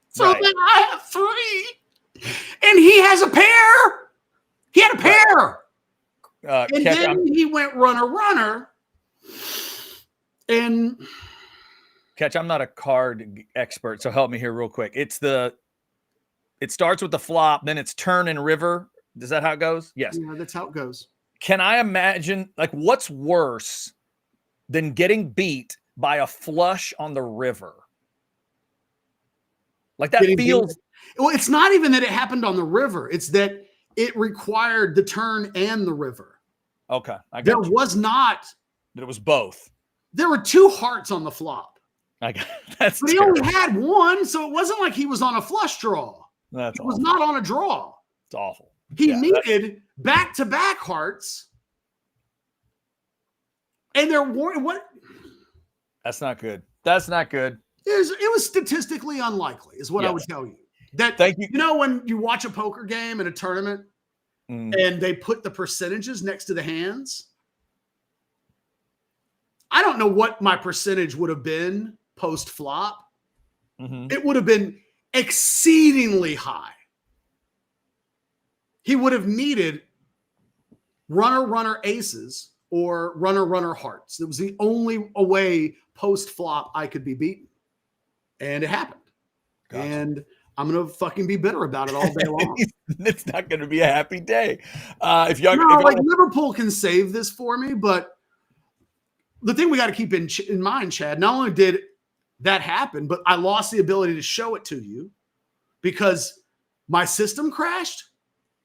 So Right. then I have 3, and he has a pair. He had a pair. And Catch, then he went runner, and I'm not a card expert, so help me here real quick. It starts with the flop, then it's turn and river. Is that how it goes? Yes. yeah, that's how it goes. Can I imagine, like, what's worse than getting beat by a flush on the river? Like, that Getting feels... beat. Well, it's not even that it happened on the river. It's that it required the turn and the river. Okay. I There got you. was not. It was both. There were 2 hearts on the flop. I got that's But he terrible. only had 1, so it wasn't like he was on a flush draw. That's He was awful. not on a draw. It's awful. He Yeah, needed back-to-back hearts. And there were what that's not good. That's not good. it was statistically unlikely, is what I would Yes. tell you. That Thank you. You know, when you watch a poker game in a tournament and they put the percentages next to the hands, I don't know what my percentage would have been post flop. Mhm. It would have been exceedingly high. He would have needed runner aces or runner hearts. It was the only way post flop I could be beaten. And it happened. Gotcha. And I'm going to fucking be bitter about it all day long. It's not going to be a happy day. If y'all, No, like Liverpool can save this for me, but the thing we got to keep in mind, Chad, not only did that happen, but I lost the ability to show it to you because my system crashed.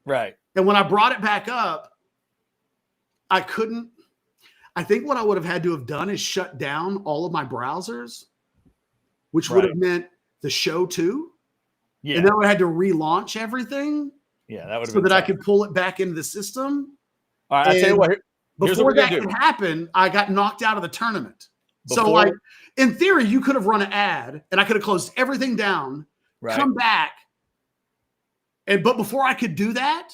right. And when I brought it back up, I couldn't. I think what I would have had to have done is shut down all of my browsers, which would have meant the show too. Yeah. And then I had to relaunch everything Yeah. That would have so been that I tough. could pull it back into the system. All right. I'll tell you what. Here's what Before we're that gonna could do. happen, I got knocked out of the tournament. So, Before- like, in theory, you could have run an ad and I could have closed everything down, Right. come back. But before I could do that,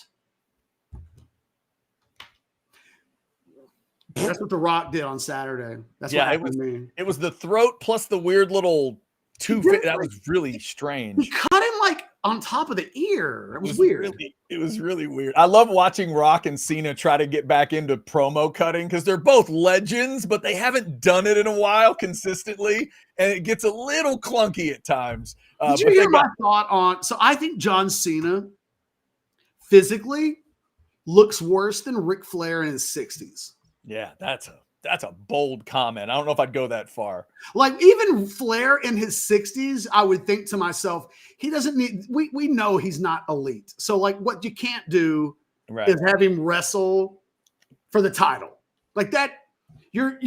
that's what The Rock did on Saturday. That's Yeah, what it happened to me. It was the throat plus the weird little two. He did That like- was really He strange. cut him like on top of the ear. It was weird. It was really weird. I love watching Rock and Cena try to get back into promo cutting because they're both legends, but they haven't done it in a while consistently, and it gets a little clunky at times. Did but you they hear my got- thought on? So I think John Cena physically looks worse than Ric Flair in his 60s. Yeah, that's a bold comment. I don't know if I'd go that far. Like even Flair in his 60s, I would think to myself, he doesn't need, we know he's not elite. So like what you can't do Right. is have him wrestle for the title. Like that, you're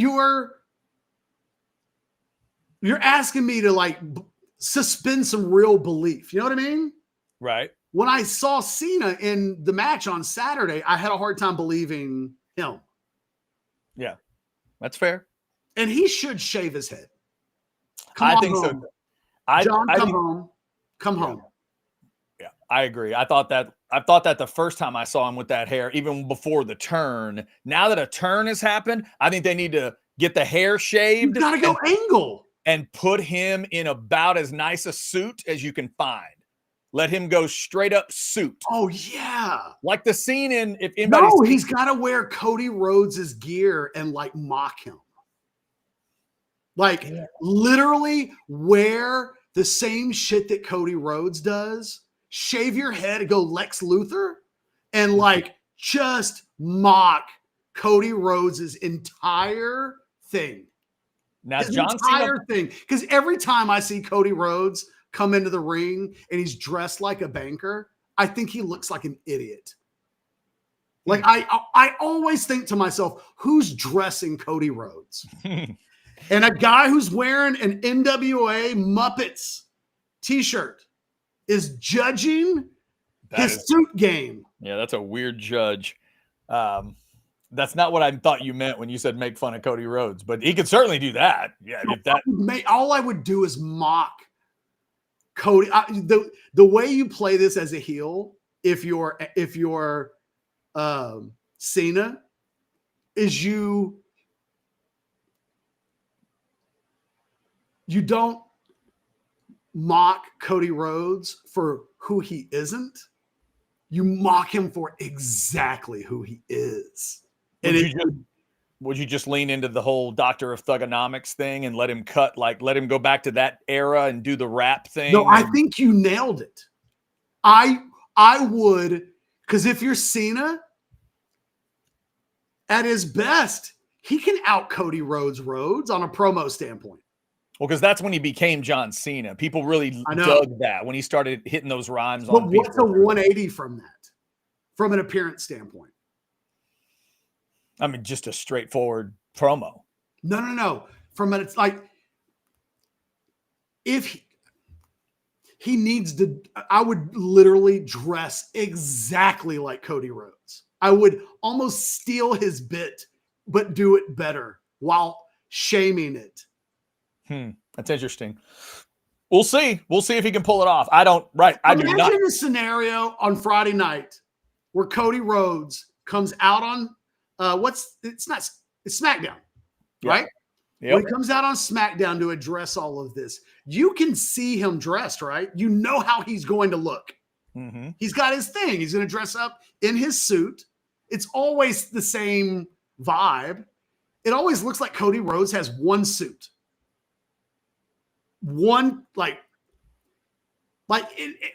asking me to like suspend some real belief. You know what I mean? Right. When I saw Cena in the match on Saturday, I had a hard time believing him. Yeah. That's fair. And he should shave his head. I think home. so. I John, I come think- home. Come Yeah. home. Yeah, I agree. I thought that the first time I saw him with that hair, even before the turn. Now that a turn has happened, I think they need to get the hair You shaved gotta go angle. and put him in about as nice a suit as you can find. Let him go straight up suit. Oh yeah. Like the scene in if anybody's No, he's gotta wear Cody Rhodes's gear and like mock him. Like literally wear the same shit that Cody Rhodes does. Shave your head and go Lex Luthor and like just mock Cody Rhodes's entire thing. now His John Cena. entire thing. Because every time I see Cody Rhodes come into the ring and he's dressed like a banker, I think he looks like an idiot. Like I always think to myself, who's dressing Cody Rhodes? And a guy who's wearing an NWA Muppets t-shirt is judging his suit game. Yeah, that's a weird judge. That's not what I thought you meant when you said make fun of Cody Rhodes, but he could certainly do that. Yeah, if that All I would do is mock Cody. The way you play this as a heel, if you're Cena, is you you don't mock Cody Rhodes for who he isn't. You mock him for exactly who he is. And would you just lean into the whole Doctor of Thugonomics thing and let him go back to that era and do the rap thing? No, I think you nailed it. I would, because if you're Cena, at his best, he can out Cody Rhodes on a promo standpoint. Well, because that's when he became John Cena. People really dug that when he started hitting those rhymes. But what's a 180 from that, from an appearance standpoint? I mean, just a straightforward promo. No. It's like, if he needs to, I would literally dress exactly like Cody Rhodes. I would almost steal his bit, but do it better while shaming it. That's interesting. We'll see. We'll see if he can pull it off. I do not. Imagine a scenario on Friday night where Cody Rhodes comes out on it's SmackDown, right? Yep. When he comes out on SmackDown to address all of this, you can see him dressed, right? You know how he's going to look. Mm-hmm. He's got his thing. He's going to dress up in his suit. It's always the same vibe. It always looks like Cody Rhodes has one suit. One,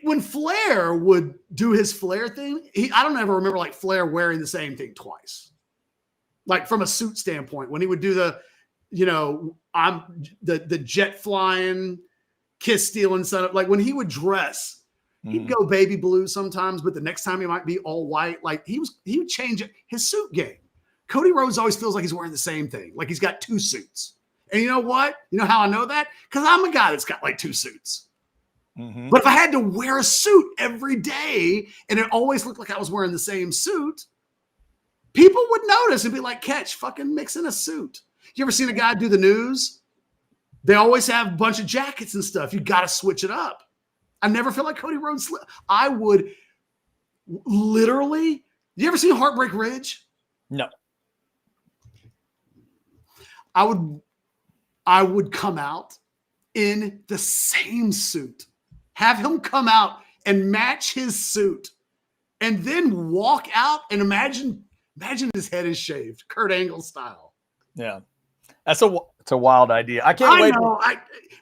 when Flair would do his Flair thing, I don't ever remember like Flair wearing the same thing twice. Like from a suit standpoint, when he would do the, I'm the jet flying, kiss stealing son. Like when he would dress, he'd go baby blue sometimes, but the next time he might be all white. Like he would change his suit game. Cody Rhodes always feels like he's wearing the same thing. Like he's got two suits. And you know what? You know how I know that? Because I'm a guy that's got like two suits. Mm-hmm. But if I had to wear a suit every day and it always looked like I was wearing the same suit, people would notice and be like, Catch, fucking mixing a suit. You ever seen a guy do the news? They always have a bunch of jackets and stuff. You got to switch it up. I never feel like Cody Rhodes. I would literally. You ever seen Heartbreak Ridge? No. I would come out in the same suit, have him come out and match his suit, and then walk out and imagine his head is shaved, Kurt Angle style. Yeah, it's a wild idea. I can't wait.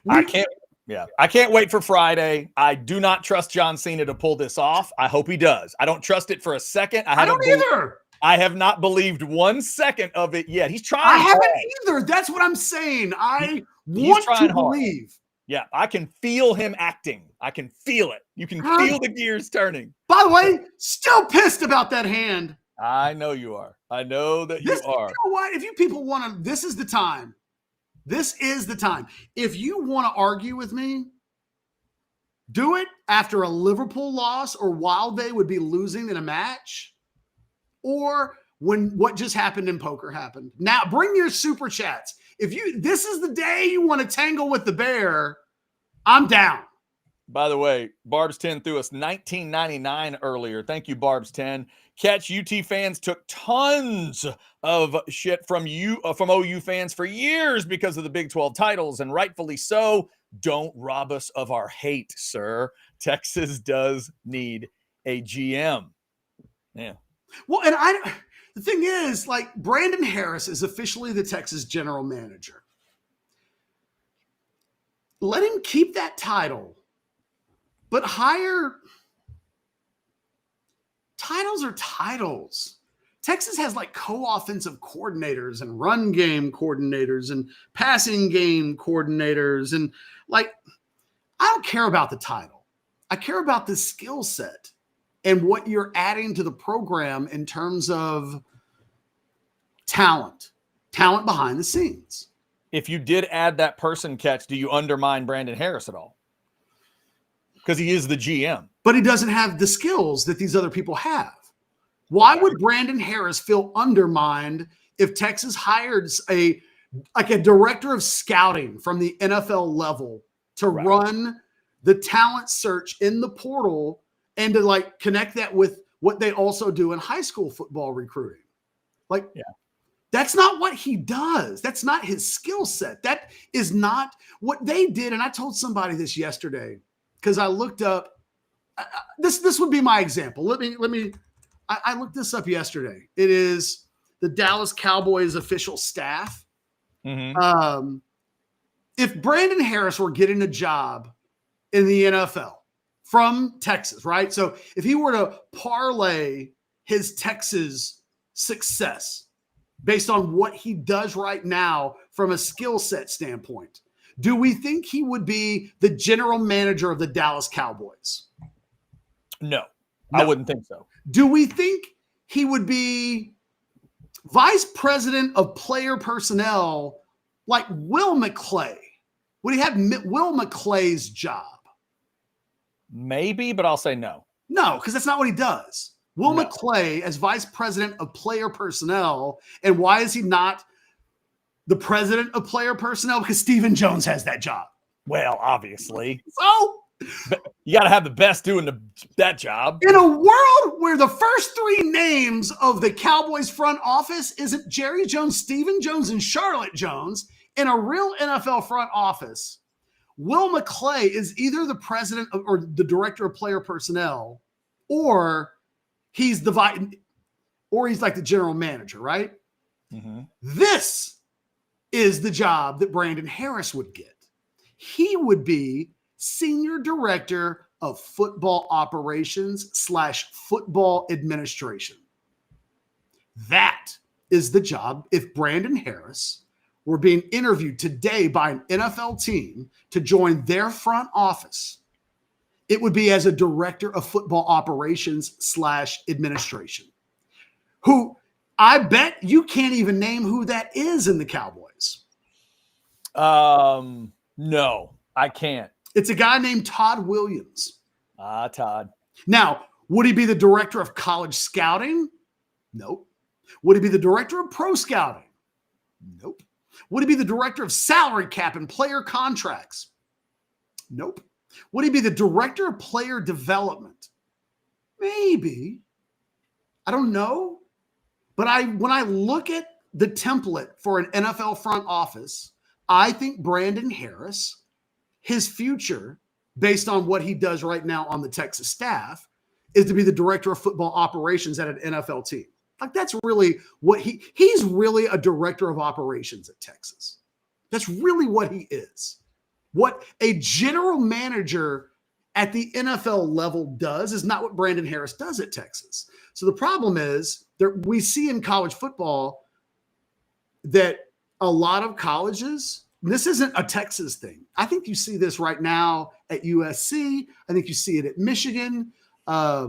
I can't wait for Friday. I do not trust John Cena to pull this off. I hope he does. I don't trust it for a second. I don't either. I have not believed 1 second of it yet. He's trying. I haven't either. That's what I'm saying. I want to believe. Yeah, I can feel him acting. I can feel it. You can feel the gears turning. By the way, still pissed about that hand. I know you are. I know that you are. You know what? If you people want to, this is the time. This is the time. If you want to argue with me, do it after a Liverpool loss or while they would be losing in a match, or when what just happened in poker happened. Now, bring your super chats. This is the day you want to tangle with the bear, I'm down. By the way, Barbs10 threw us $19.99 earlier. Thank you, Barbs10. Catch, UT fans took tons of shit from OU fans for years because of the Big 12 titles, and rightfully so. Don't rob us of our hate, sir. Texas does need a GM. Yeah. Well, and the thing is, like, Brandon Harris is officially the Texas general manager. Let him keep that title, but titles are titles. Texas has like co-offensive coordinators and run game coordinators and passing game coordinators. And like, I don't care about the title. I care about the skill set and what you're adding to the program in terms of talent behind the scenes. If you did add that person, Catch, do you undermine Brandon Harris at all? Because he is the GM. But he doesn't have the skills that these other people have. Why would Brandon Harris feel undermined if Texas hires a director of scouting from the NFL level to run the talent search in the portal and to like connect that with what they also do in high school football recruiting? Like, That's not what he does. That's not his skill set. That is not what they did. And I told somebody this yesterday because I looked up. This would be my example. I looked this up yesterday. It is the Dallas Cowboys official staff. Mm-hmm. If Brandon Harris were getting a job in the NFL from Texas, right? So if he were to parlay his Texas success based on what he does right now from a skill set standpoint, do we think he would be the general manager of the Dallas Cowboys? No, I wouldn't think so. Do we think he would be vice president of player personnel like Will McClay? Would he have Will McClay's job? Maybe, but I'll say no. No, because that's not what he does. Will McClay as vice president of player personnel. And why is he not the president of player personnel? Because Stephen Jones has that job. Well, obviously. So you got to have the best doing that job. In a world where the first three names of the Cowboys front office isn't Jerry Jones, Stephen Jones, and Charlotte Jones, in a real NFL front office, Will McClay is either the president or the director of player personnel, or he's he's like the general manager, right? Mm-hmm. This is the job that Brandon Harris would get. He would be senior director of football operations / football administration. That is the job if Brandon Harris were being interviewed today by an NFL team to join their front office. It would be as a director of football operations / administration, who I bet you can't even name who that is in the Cowboys. No, I can't. It's a guy named Todd Williams. Todd. Now, would he be the director of college scouting? Nope. Would he be the director of pro scouting? Nope. Would he be the director of salary cap and player contracts? Nope. Would he be the director of player development? Maybe. I don't know. But when I look at the template for an NFL front office, I think Brandon Harris, his future, based on what he does right now on the Texas staff, is to be the director of football operations at an NFL team. Like, that's really what he's really a director of operations at Texas. That's really what he is. What a general manager at the NFL level does is not what Brandon Harris does at Texas. So the problem is that we see in college football that a lot of colleges, this isn't a Texas thing. I think you see this right now at USC. I think you see it at Michigan. A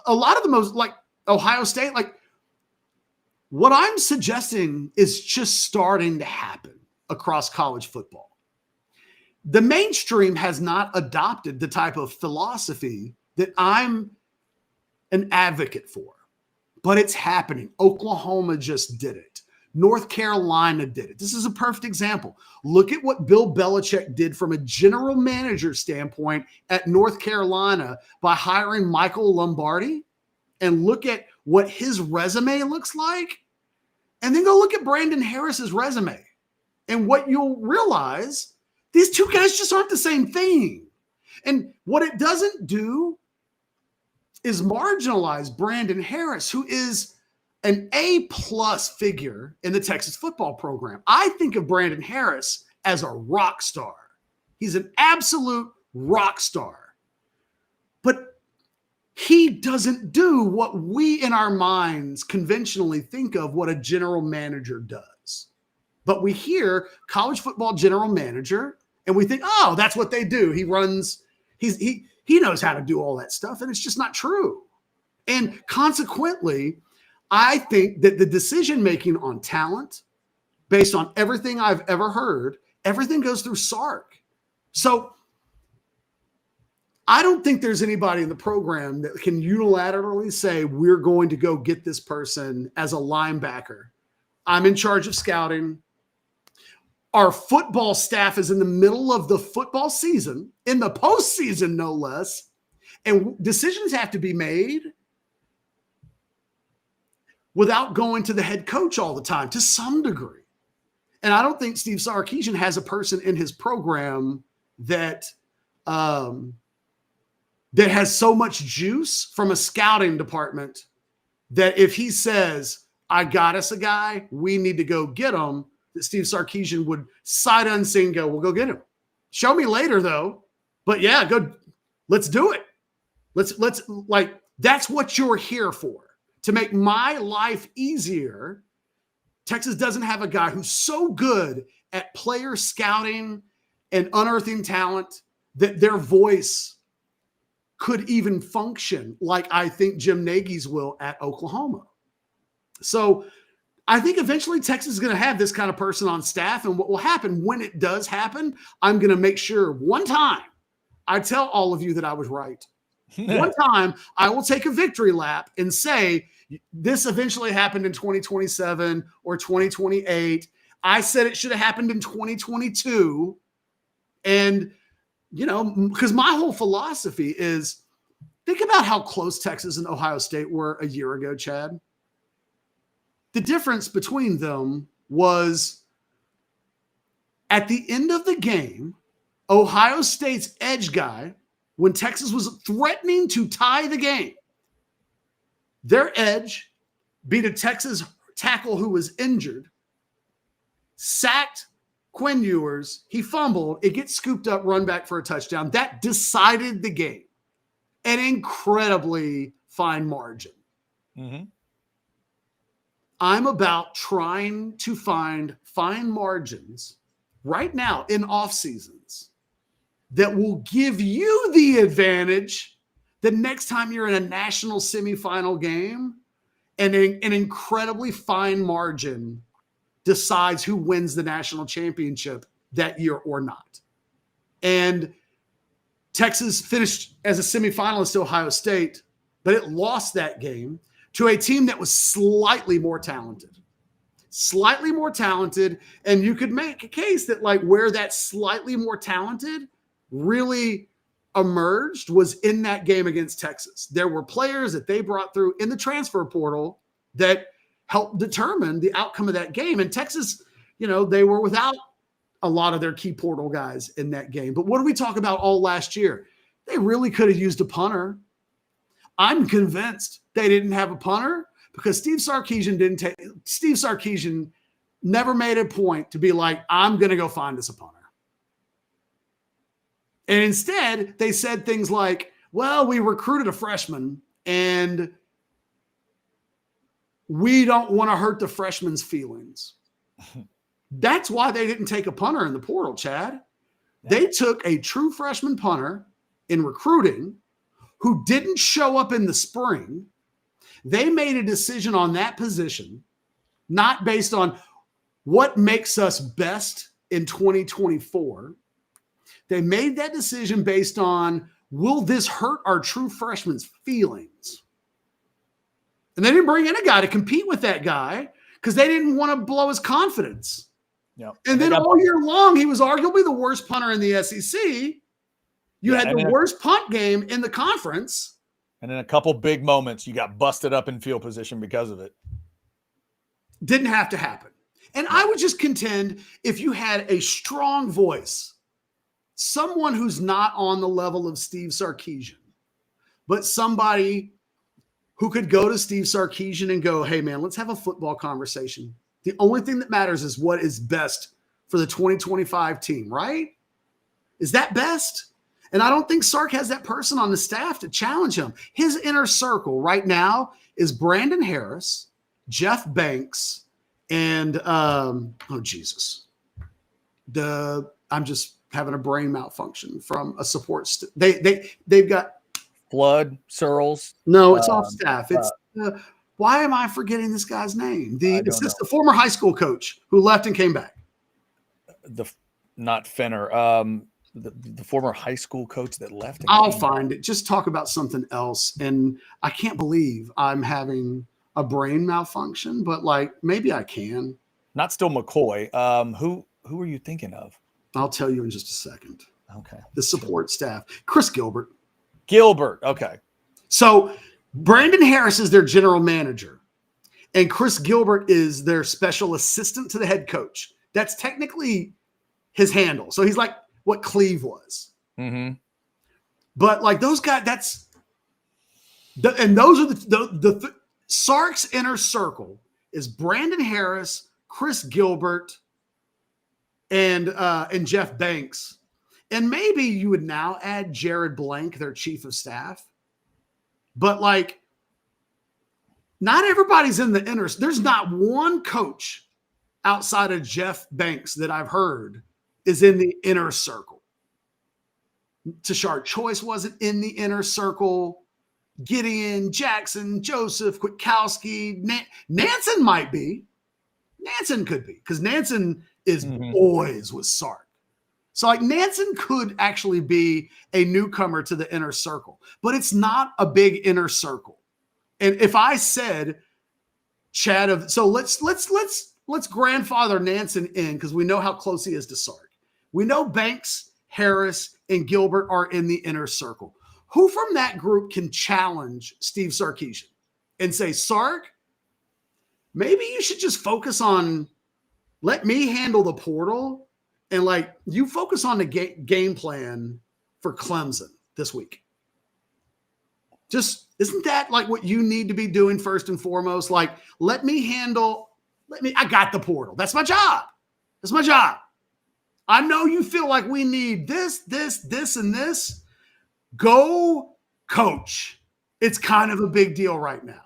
lot of the most, like Ohio State, like what I'm suggesting is just starting to happen across college football. The mainstream has not adopted the type of philosophy that I'm an advocate for, but it's happening. Oklahoma just did it. North Carolina did it. This is a perfect example. Look at what Bill Belichick did from a general manager standpoint at North Carolina by hiring Michael Lombardi, and look at what his resume looks like. And then go look at Brandon Harris's resume. And what you'll realize, these two guys just aren't the same thing. And what it doesn't do is marginalize Brandon Harris, who is an A-plus figure in the Texas football program. I think of Brandon Harris as a rock star. He's an absolute rock star. But he doesn't do what we in our minds conventionally think of what a general manager does. But we hear college football general manager and we think, oh, that's what they do. He knows how to do all that stuff. And it's just not true. And consequently, I think that the decision-making on talent, based on everything I've ever heard, everything goes through Sark. So I don't think there's anybody in the program that can unilaterally say, we're going to go get this person as a linebacker. I'm in charge of scouting. Our football staff is in the middle of the football season, in the postseason, no less, and decisions have to be made. without going to the head coach all the time to some degree. And I don't think Steve Sarkisian has a person in his program that that has so much juice from a scouting department that if he says, I got us a guy, we need to go get him, that Steve Sarkisian would sight unseen go, we'll go get him. Show me later though. But yeah, go, let's do it. Let's like, that's what you're here for, to make my life easier. Texas doesn't have a guy who's so good at player scouting and unearthing talent that their voice could even function like I think Jim Nagy's will at Oklahoma. So I think eventually Texas is going to have this kind of person on staff. And what will happen when it does happen, I'm going to make sure one time I tell all of you that I was right. One time I will take a victory lap and say, this eventually happened in 2027 or 2028. I said it should have happened in 2022. And, you know, because my whole philosophy is, think about how close Texas and Ohio State were a year ago, Chad. The difference between them was at the end of the game, Ohio State's edge guy, when Texas was threatening to tie the game, their edge beat a Texas tackle who was injured, sacked Quinn Ewers. He fumbled. It gets scooped up, run back for a touchdown. That decided the game. An incredibly fine margin. Mm-hmm. I'm about trying to find fine margins right now in off seasons that will give you the advantage the next time you're in a national semifinal game, and an incredibly fine margin decides who wins the national championship that year or not. And Texas finished as a semifinalist to Ohio State, but it lost that game to a team that was slightly more talented. And you could make a case that like where that slightly more talented really emerged was in that game against Texas. There were players that they brought through in the transfer portal that helped determine the outcome of that game. And Texas, you know, they were without a lot of their key portal guys in that game. But what did we talk about all last year? They really could have used a punter. I'm convinced they didn't have a punter because Steve Sarkisian never made a point to be like, I'm going to go find us a punter. And instead, they said things like, well, we recruited a freshman and we don't want to hurt the freshman's feelings. That's why they didn't take a punter in the portal, Chad. Yeah. They took a true freshman punter in recruiting who didn't show up in the spring. They made a decision on that position, not based on what makes us best in 2024. They made that decision based on, will this hurt our true freshman's feelings? And they didn't bring in a guy to compete with that guy because they didn't want to blow his confidence. Yep. And then all year long, he was arguably the worst punter in the SEC. You had the worst punt game in the conference. And in a couple big moments, you got busted up in field position because of it. Didn't have to happen. And I would just contend if you had a strong voice, someone who's not on the level of Steve Sarkisian, but somebody who could go to Steve Sarkisian and go, hey, man, let's have a football conversation. The only thing that matters is what is best for the 2025 team, right? Is that best? And I don't think Sark has that person on the staff to challenge him. His inner circle right now is Brandon Harris, Jeff Banks, and I'm just having a brain malfunction from a support. They've got Flood, Searles. No, it's off staff. It's why am I forgetting this guy's name? The former high school coach who left and came back. Not Fenner. The former high school coach that left. I'll find it. Just talk about something else. And I can't believe I'm having a brain malfunction, but like maybe I can. Not still McCoy. Who are you thinking of? I'll tell you in just a second. Okay. The support staff. Chris Gilbert. Okay. So Brandon Harris is their general manager. and Chris Gilbert is their special assistant to the head coach. That's technically his handle. So he's like what Cleve was. Mm-hmm. But like those guys, and those are the Sark's inner circle is Brandon Harris, Chris Gilbert, and Jeff Banks. And maybe you would now add Jared Blank, their chief of staff. But like, not everybody's in the inner. There's not one coach outside of Jeff Banks that I've heard is in the inner circle. Tashard Choice wasn't in the inner circle. Gideon, Jackson, Joseph, Kwiatkowski, Nansen might be. Nansen could be because Nansen is boys with Sark. So like Nansen could actually be a newcomer to the inner circle, but it's not a big inner circle. And if I said Chad so let's grandfather Nansen in because we know how close he is to Sark. We know Banks, Harris, and Gilbert are in the inner circle. Who from that group can challenge Steve Sarkisian and say, Sark, maybe you should just focus on let me handle the portal and like you focus on the game plan for Clemson this week. Just isn't that like what you need to be doing first and foremost? Like, I got the portal. That's my job. That's my job. I know you feel like we need this, and this. Go coach. It's kind of a big deal right now.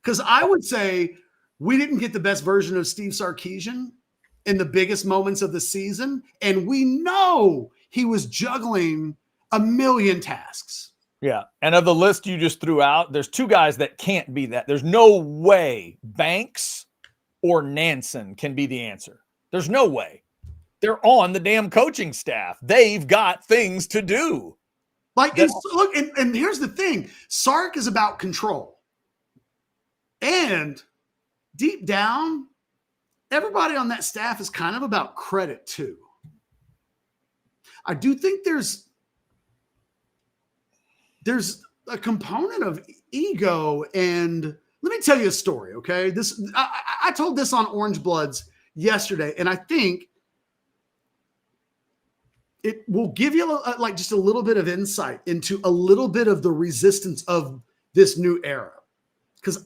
Because I would say we didn't get the best version of Steve Sarkisian in the biggest moments of the season. And we know he was juggling a million tasks. Yeah. And of the list you just threw out, there's two guys that can't be that. There's no way Banks or Nansen can be the answer. There's no way. They're on the damn coaching staff. They've got things to do. Like, look, and here's the thing. Sark is about control. And deep down, everybody on that staff is kind of about credit too. I do think there's a component of ego. And let me tell you a story, okay? I told this on Orange Bloods yesterday, and I think it will give you like just a little bit of insight into a little bit of the resistance of this new era. Because,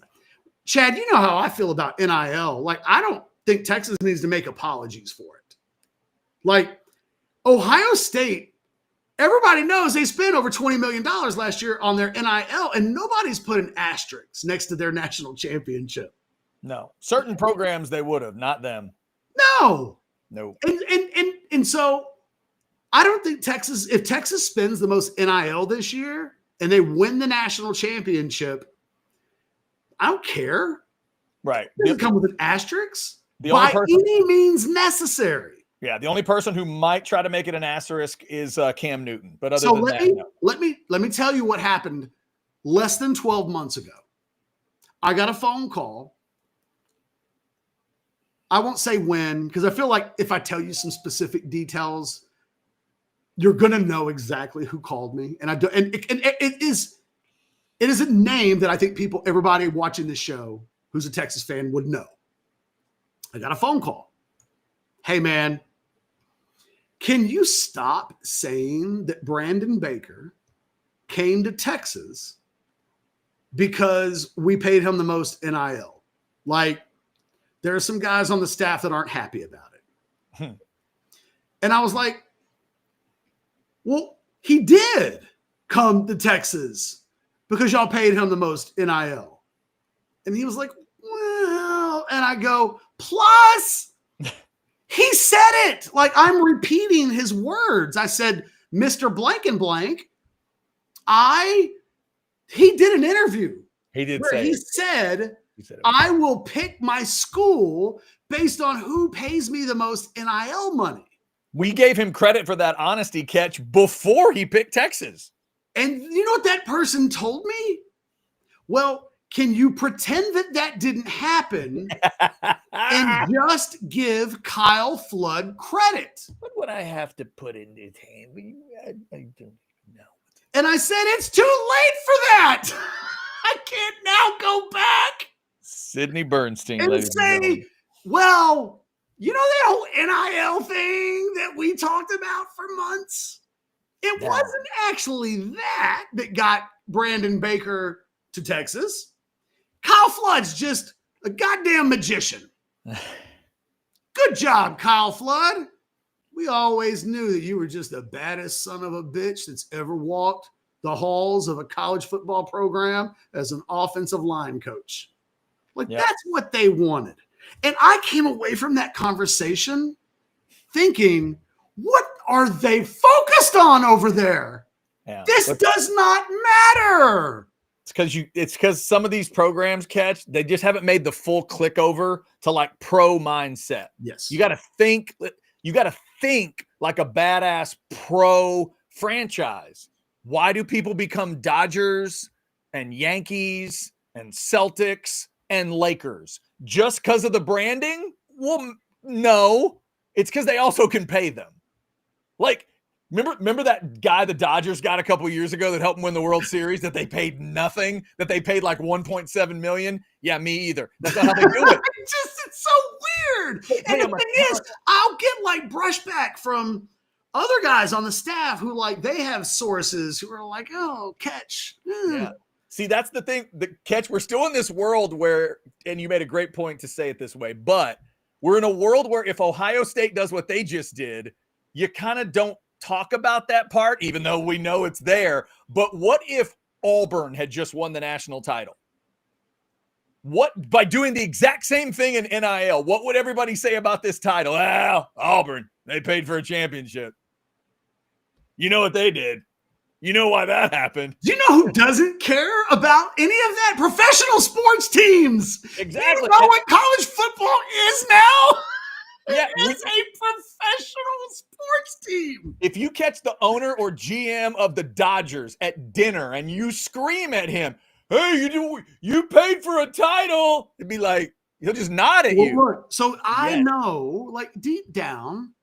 Chad, you know how I feel about NIL. Like, I don't think Texas needs to make apologies for it. Like, Ohio State, everybody knows they spent over $20 million last year on their NIL, and nobody's put an asterisk next to their national championship. No. Certain programs they would have, not them. No. And so I don't think if Texas spends the most NIL this year and they win the national championship, I don't care. Right. It doesn't come with an asterisk by any means necessary. Yeah, the only person who might try to make it an asterisk is Cam Newton. But other than that, no. let me tell you what happened less than 12 months ago. I got a phone call. I won't say when, because I feel like if I tell you some specific details, you're gonna know exactly who called me. And it is a name that I think everybody watching this show who's a Texas fan would know. I got a phone call. Hey man, can you stop saying that Brandon Baker came to Texas because we paid him the most NIL? Like, there are some guys on the staff that aren't happy about it. And I was like, well, he did come to Texas because y'all paid him the most NIL. And he was like, well, and I go, plus he said it. Like, I'm repeating his words. I said, Mr. Blank and Blank, he did an interview. He did where say he it. said, He said it. I will pick my school based on who pays me the most NIL money. We gave him credit for that honesty catch before he picked Texas. And you know what that person told me? Well, can you pretend that didn't happen and just give Kyle Flood credit? What would I have to put in his hand? I don't know. And I said, it's too late for that. I can't now go back. Sidney Bernstein, and ladies and say, gentlemen. well, you know that whole NIL thing that we talked about for months? It Yeah. wasn't actually that got Brandon Baker to Texas. Kyle Flood's just a goddamn magician. Good job, Kyle Flood. We always knew that you were just the baddest son of a bitch that's ever walked the halls of a college football program as an offensive line coach. Like, that's what they wanted. And I came away from that conversation thinking, what are they focused on over there? Yeah. This does not matter. It's because some of these programs they just haven't made the full click over to like pro mindset. Yes. You got to think like a badass pro franchise. Why do people become Dodgers and Yankees and Celtics and Lakers? Just because of the branding? Well, no. It's because they also can pay them. Like, remember that guy the Dodgers got a couple years ago that helped them win the World Series that they paid nothing, that they paid like $1.7 million? Yeah, me either. That's not how they do it. It's so weird. And the thing is, I'll get like brushback from other guys on the staff who like they have sources who are like, oh, catch. Yeah. See, that's the thing. The catch, we're still in this world where, and you made a great point to say it this way, but we're in a world where if Ohio State does what they just did, you kind of don't talk about that part, even though we know it's there. But what if Auburn had just won the national title? What, by doing the exact same thing in NIL, what would everybody say about this title? Auburn, they paid for a championship. You know what they did. You know why that happened. You know who doesn't care about any of that? Professional sports teams. Exactly. You know what college football is now? Yeah, it's a professional sports team. If you catch the owner or GM of the Dodgers at dinner and you scream at him, hey, you paid for a title, it'd be like, he'll just nod at you. Look, so I know, like deep down,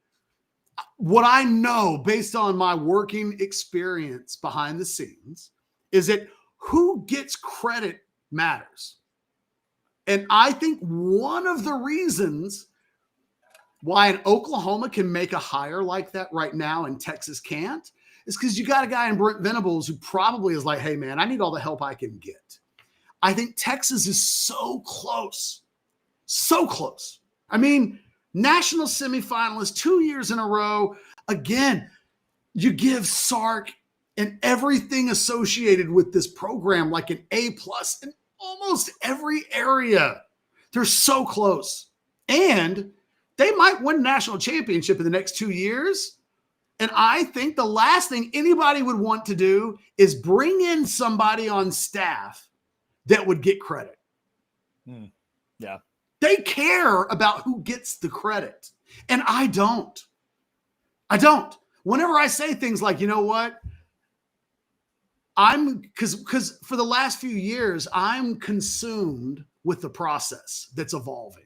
what I know based on my working experience behind the scenes is that who gets credit matters. And I think one of the reasons why an Oklahoma can make a hire like that right now and Texas can't is because you got a guy in Brent Venables who probably is like, hey, man, I need all the help I can get. I think Texas is so close. So close. I mean, national semifinalist 2 years in a row. Again, you give Sark and everything associated with this program like an A+ in almost every area. They're so close. And they might win a national championship in the next 2 years. And I think the last thing anybody would want to do is bring in somebody on staff that would get credit. Yeah. They care about who gets the credit. And I don't. Whenever I say things like, you know what? Because for the last few years, I'm consumed with the process that's evolving.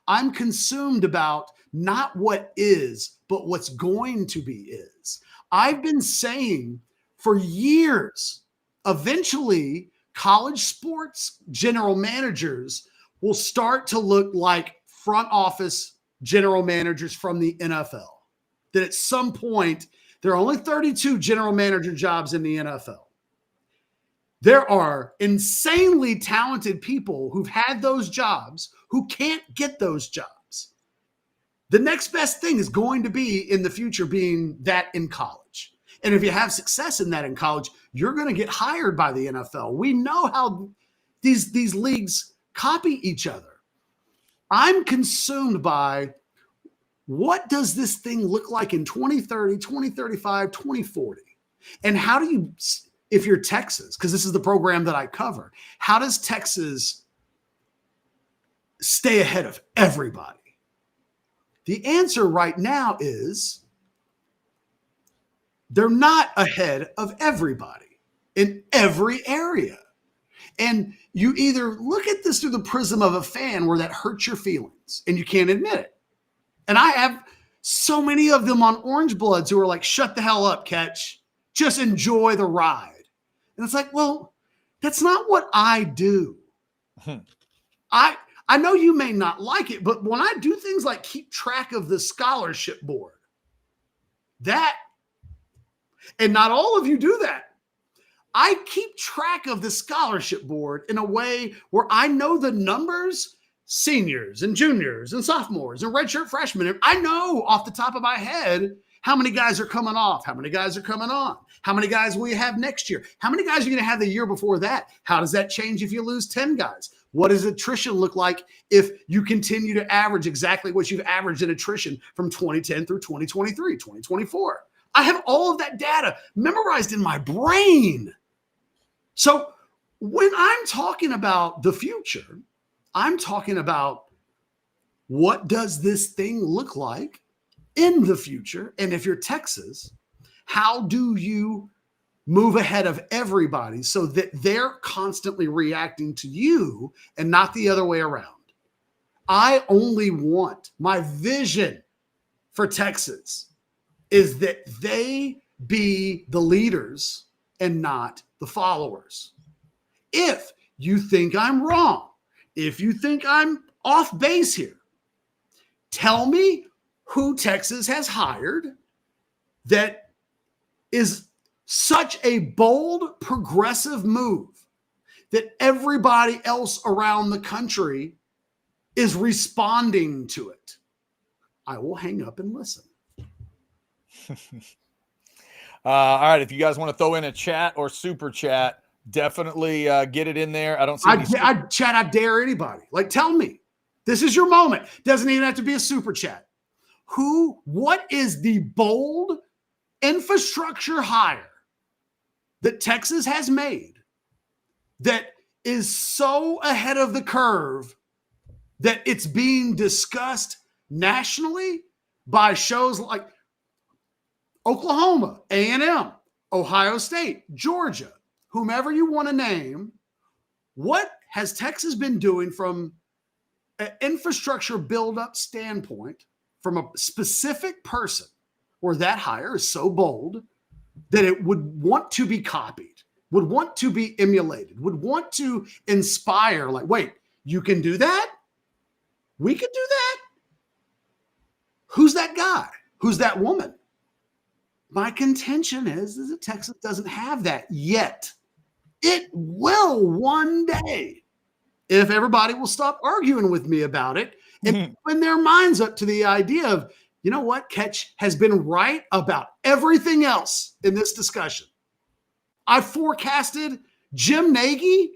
I'm consumed about not what is, but what's going to be is. I've been saying for years, eventually college sports general managers will start to look like front office general managers from the NFL. That at some point, there are only 32 general manager jobs in the NFL. There are insanely talented people who've had those jobs who can't get those jobs. The next best thing is going to be in the future being that in college. And if you have success in that in college, you're going to get hired by the NFL. We know how these leagues copy each other. I'm consumed by what does this thing look like in 2030, 2035, 2040? And how do you, if you're Texas, because this is the program that I cover, how does Texas stay ahead of everybody? The answer right now is they're not ahead of everybody in every area. And you either look at this through the prism of a fan where that hurts your feelings and you can't admit it. And I have so many of them on Orange Bloods who are like, shut the hell up, Catch. Just enjoy the ride. And it's like, well, that's not what I do. I know you may not like it, but when I do things like keep track of the scholarship board, and not all of you do that. I keep track of the scholarship board in a way where I know the numbers, seniors and juniors and sophomores and redshirt freshmen. I know off the top of my head how many guys are coming off, how many guys are coming on, how many guys will you have next year, how many guys are you going to have the year before that, how does that change if you lose 10 guys? What does attrition look like if you continue to average exactly what you've averaged in attrition from 2010 through 2023, 2024? I have all of that data memorized in my brain. So when I'm talking about the future, I'm talking about what does this thing look like in the future? And if you're Texas, how do you move ahead of everybody so that they're constantly reacting to you and not the other way around? I only want my vision for Texas is that they be the leaders and not the followers. If you think I'm wrong, if you think I'm off base here, tell me who Texas has hired that is such a bold, progressive move that everybody else around the country is responding to it. I will hang up and listen. All right. If you guys want to throw in a chat or super chat, definitely get it in there. I don't see I dare anybody. Like, tell me. This is your moment. Doesn't even have to be a super chat. What is the bold infrastructure hire that Texas has made that is so ahead of the curve that it's being discussed nationally by shows like Oklahoma, A&M, Ohio State, Georgia, whomever you want to name? What has Texas been doing from an infrastructure build-up standpoint from a specific person where that hire is so bold that it would want to be copied, would want to be emulated, would want to inspire, like, wait, you can do that? We can do that? Who's that guy? Who's that woman? My contention is that Texas doesn't have that yet. It will one day if everybody will stop arguing with me about it and open their minds up to the idea of, you know what, Ketch has been right about everything else in this discussion. I forecasted Jim Nagy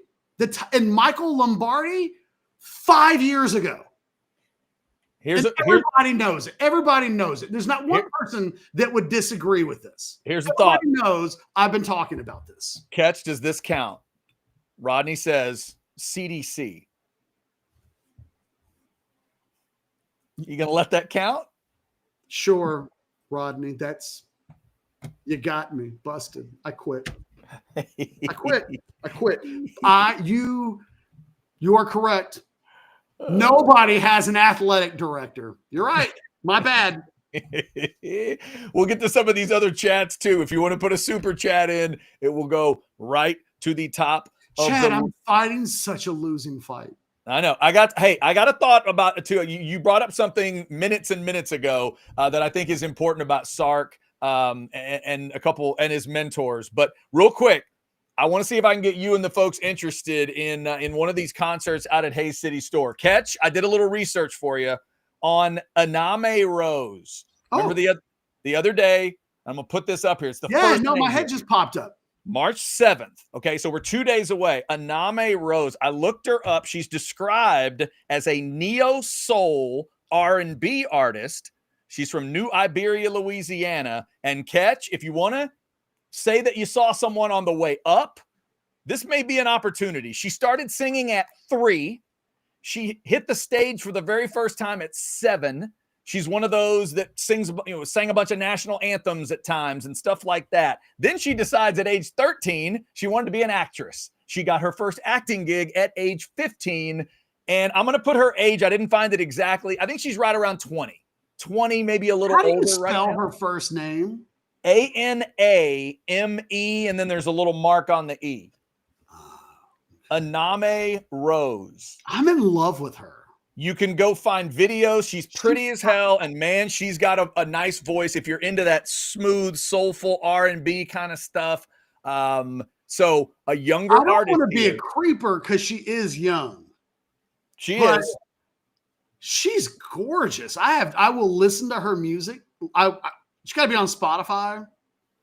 and Michael Lombardi 5 years ago. Everybody knows it. Everybody knows it. There's not one person that would disagree with this. Here's the thought. Everybody knows I've been talking about this. Ketch, does this count? Rodney says CDC. You going to let that count? Sure, Rodney. You got me. Busted. I quit. I quit. You are correct. Nobody has an athletic director. You're right. My bad. We'll get to some of these other chats too. If you want to put a super chat in, it will go right to the top. Chad, I'm fighting such a losing fight. I know. I got a thought about it too. You brought up something minutes and minutes ago that I think is important about Sark and a couple and his mentors. But real quick, I want to see if I can get you and the folks interested in one of these concerts out at Hayes City Store. Ketch, I did a little research for you on Aname Rose. Remember the other day? I'm gonna put this up here. It's the first. No, my head just popped up. March 7th. Okay, so we're 2 days away. Aname Rose. I looked her up. She's described as a neo-soul R&B artist. She's from New Iberia, Louisiana. And Ketch, if you want to say that you saw someone on the way up, this may be an opportunity. She started singing at 3. She hit the stage for the very first time at 7. She's one of those that sang a bunch of national anthems at times and stuff like that. Then she decides at age 13, she wanted to be an actress. She got her first acting gig at age 15. And I'm going to put her age. I didn't find it exactly. I think she's right around 20. 20, maybe a little older. How do you spell her first name? Aname, and then there's a little mark on the E. Aname Rose. I'm in love with her. You can go find videos. She's pretty as hell, and man, she's got a nice voice if you're into that smooth, soulful R&B kind of stuff. So a younger I don't artist want to be here. a creeper because she is young. She But is. she's gorgeous. I will listen to her music. She's got to be on Spotify.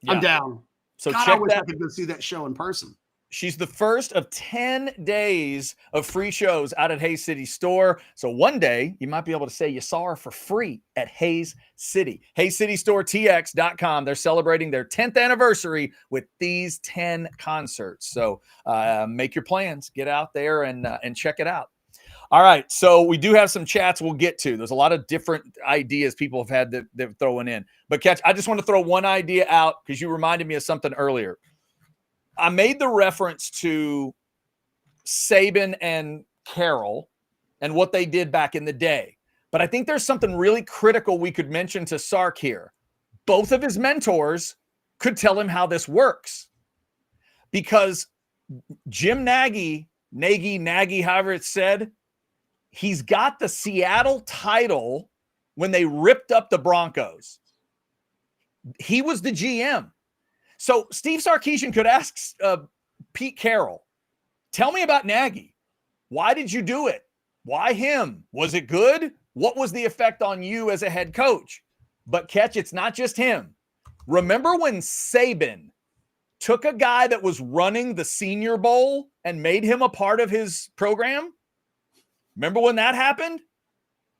Yeah. I'm down. So God, I check wish I that. could go see that show in person. She's the first of 10 days of free shows out at Hayes City Store. So one day you might be able to say you saw her for free at Hayes City. HayesCityStoreTX.com. They're celebrating their 10th anniversary with these 10 concerts. So make your plans. Get out there and check it out. All right. So we do have some chats we'll get to. There's a lot of different ideas people have had that they're throwing in. But Catch, I just want to throw one idea out because you reminded me of something earlier. I made the reference to Saban and Carroll and what they did back in the day. But I think there's something really critical we could mention to Sark here. Both of his mentors could tell him how this works. Because Jim Nagy, however it's said, he's got the Seattle title when they ripped up the Broncos. He was the GM. So Steve Sarkisian could ask Pete Carroll, tell me about Nagy. Why did you do it? Why him? Was it good? What was the effect on you as a head coach? But Catch, it's not just him. Remember when Saban took a guy that was running the Senior Bowl and made him a part of his program? Remember when that happened?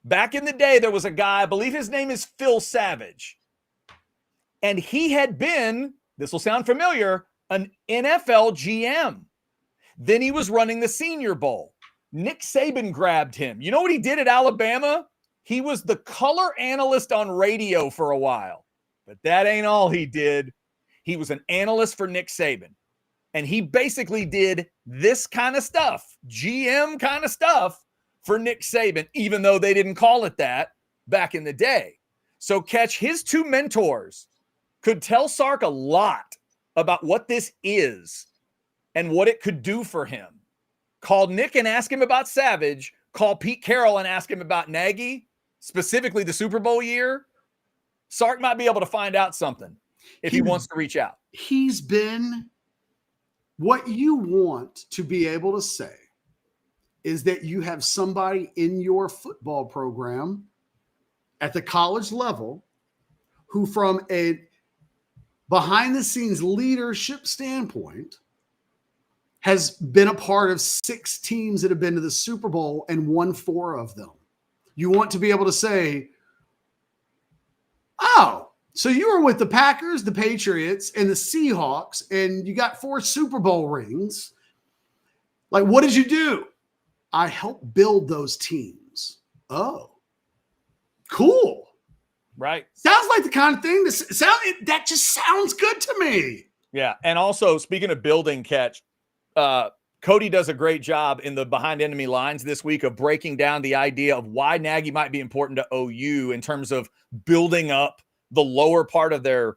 Back in the day, there was a guy, I believe his name is Phil Savage. And he had been, this will sound familiar, an NFL GM. Then he was running the Senior Bowl. Nick Saban grabbed him. You know what he did at Alabama? He was the color analyst on radio for a while. But that ain't all he did. He was an analyst for Nick Saban. And he basically did this kind of stuff, GM kind of stuff for Nick Saban, even though they didn't call it that back in the day. So Catch, his two mentors could tell Sark a lot about what this is and what it could do for him. Call Nick and ask him about Savage. Call Pete Carroll and ask him about Nagy, specifically the Super Bowl year. Sark might be able to find out something if he wants to reach out. He's been what you want to be able to say is that you have somebody in your football program at the college level who, from a behind the scenes leadership standpoint, has been a part of 6 teams that have been to the Super Bowl and won 4 of them. You want to be able to say, oh, so you were with the Packers, the Patriots, and the Seahawks, and you got 4 Super Bowl rings. Like, what did you do? I helped build those teams. Oh, cool. Right. Sounds like the kind of thing that just sounds good to me. Yeah. And also, speaking of building, Catch, Cody does a great job in the Behind Enemy Lines this week of breaking down the idea of why Nagy might be important to OU in terms of building up the lower part of their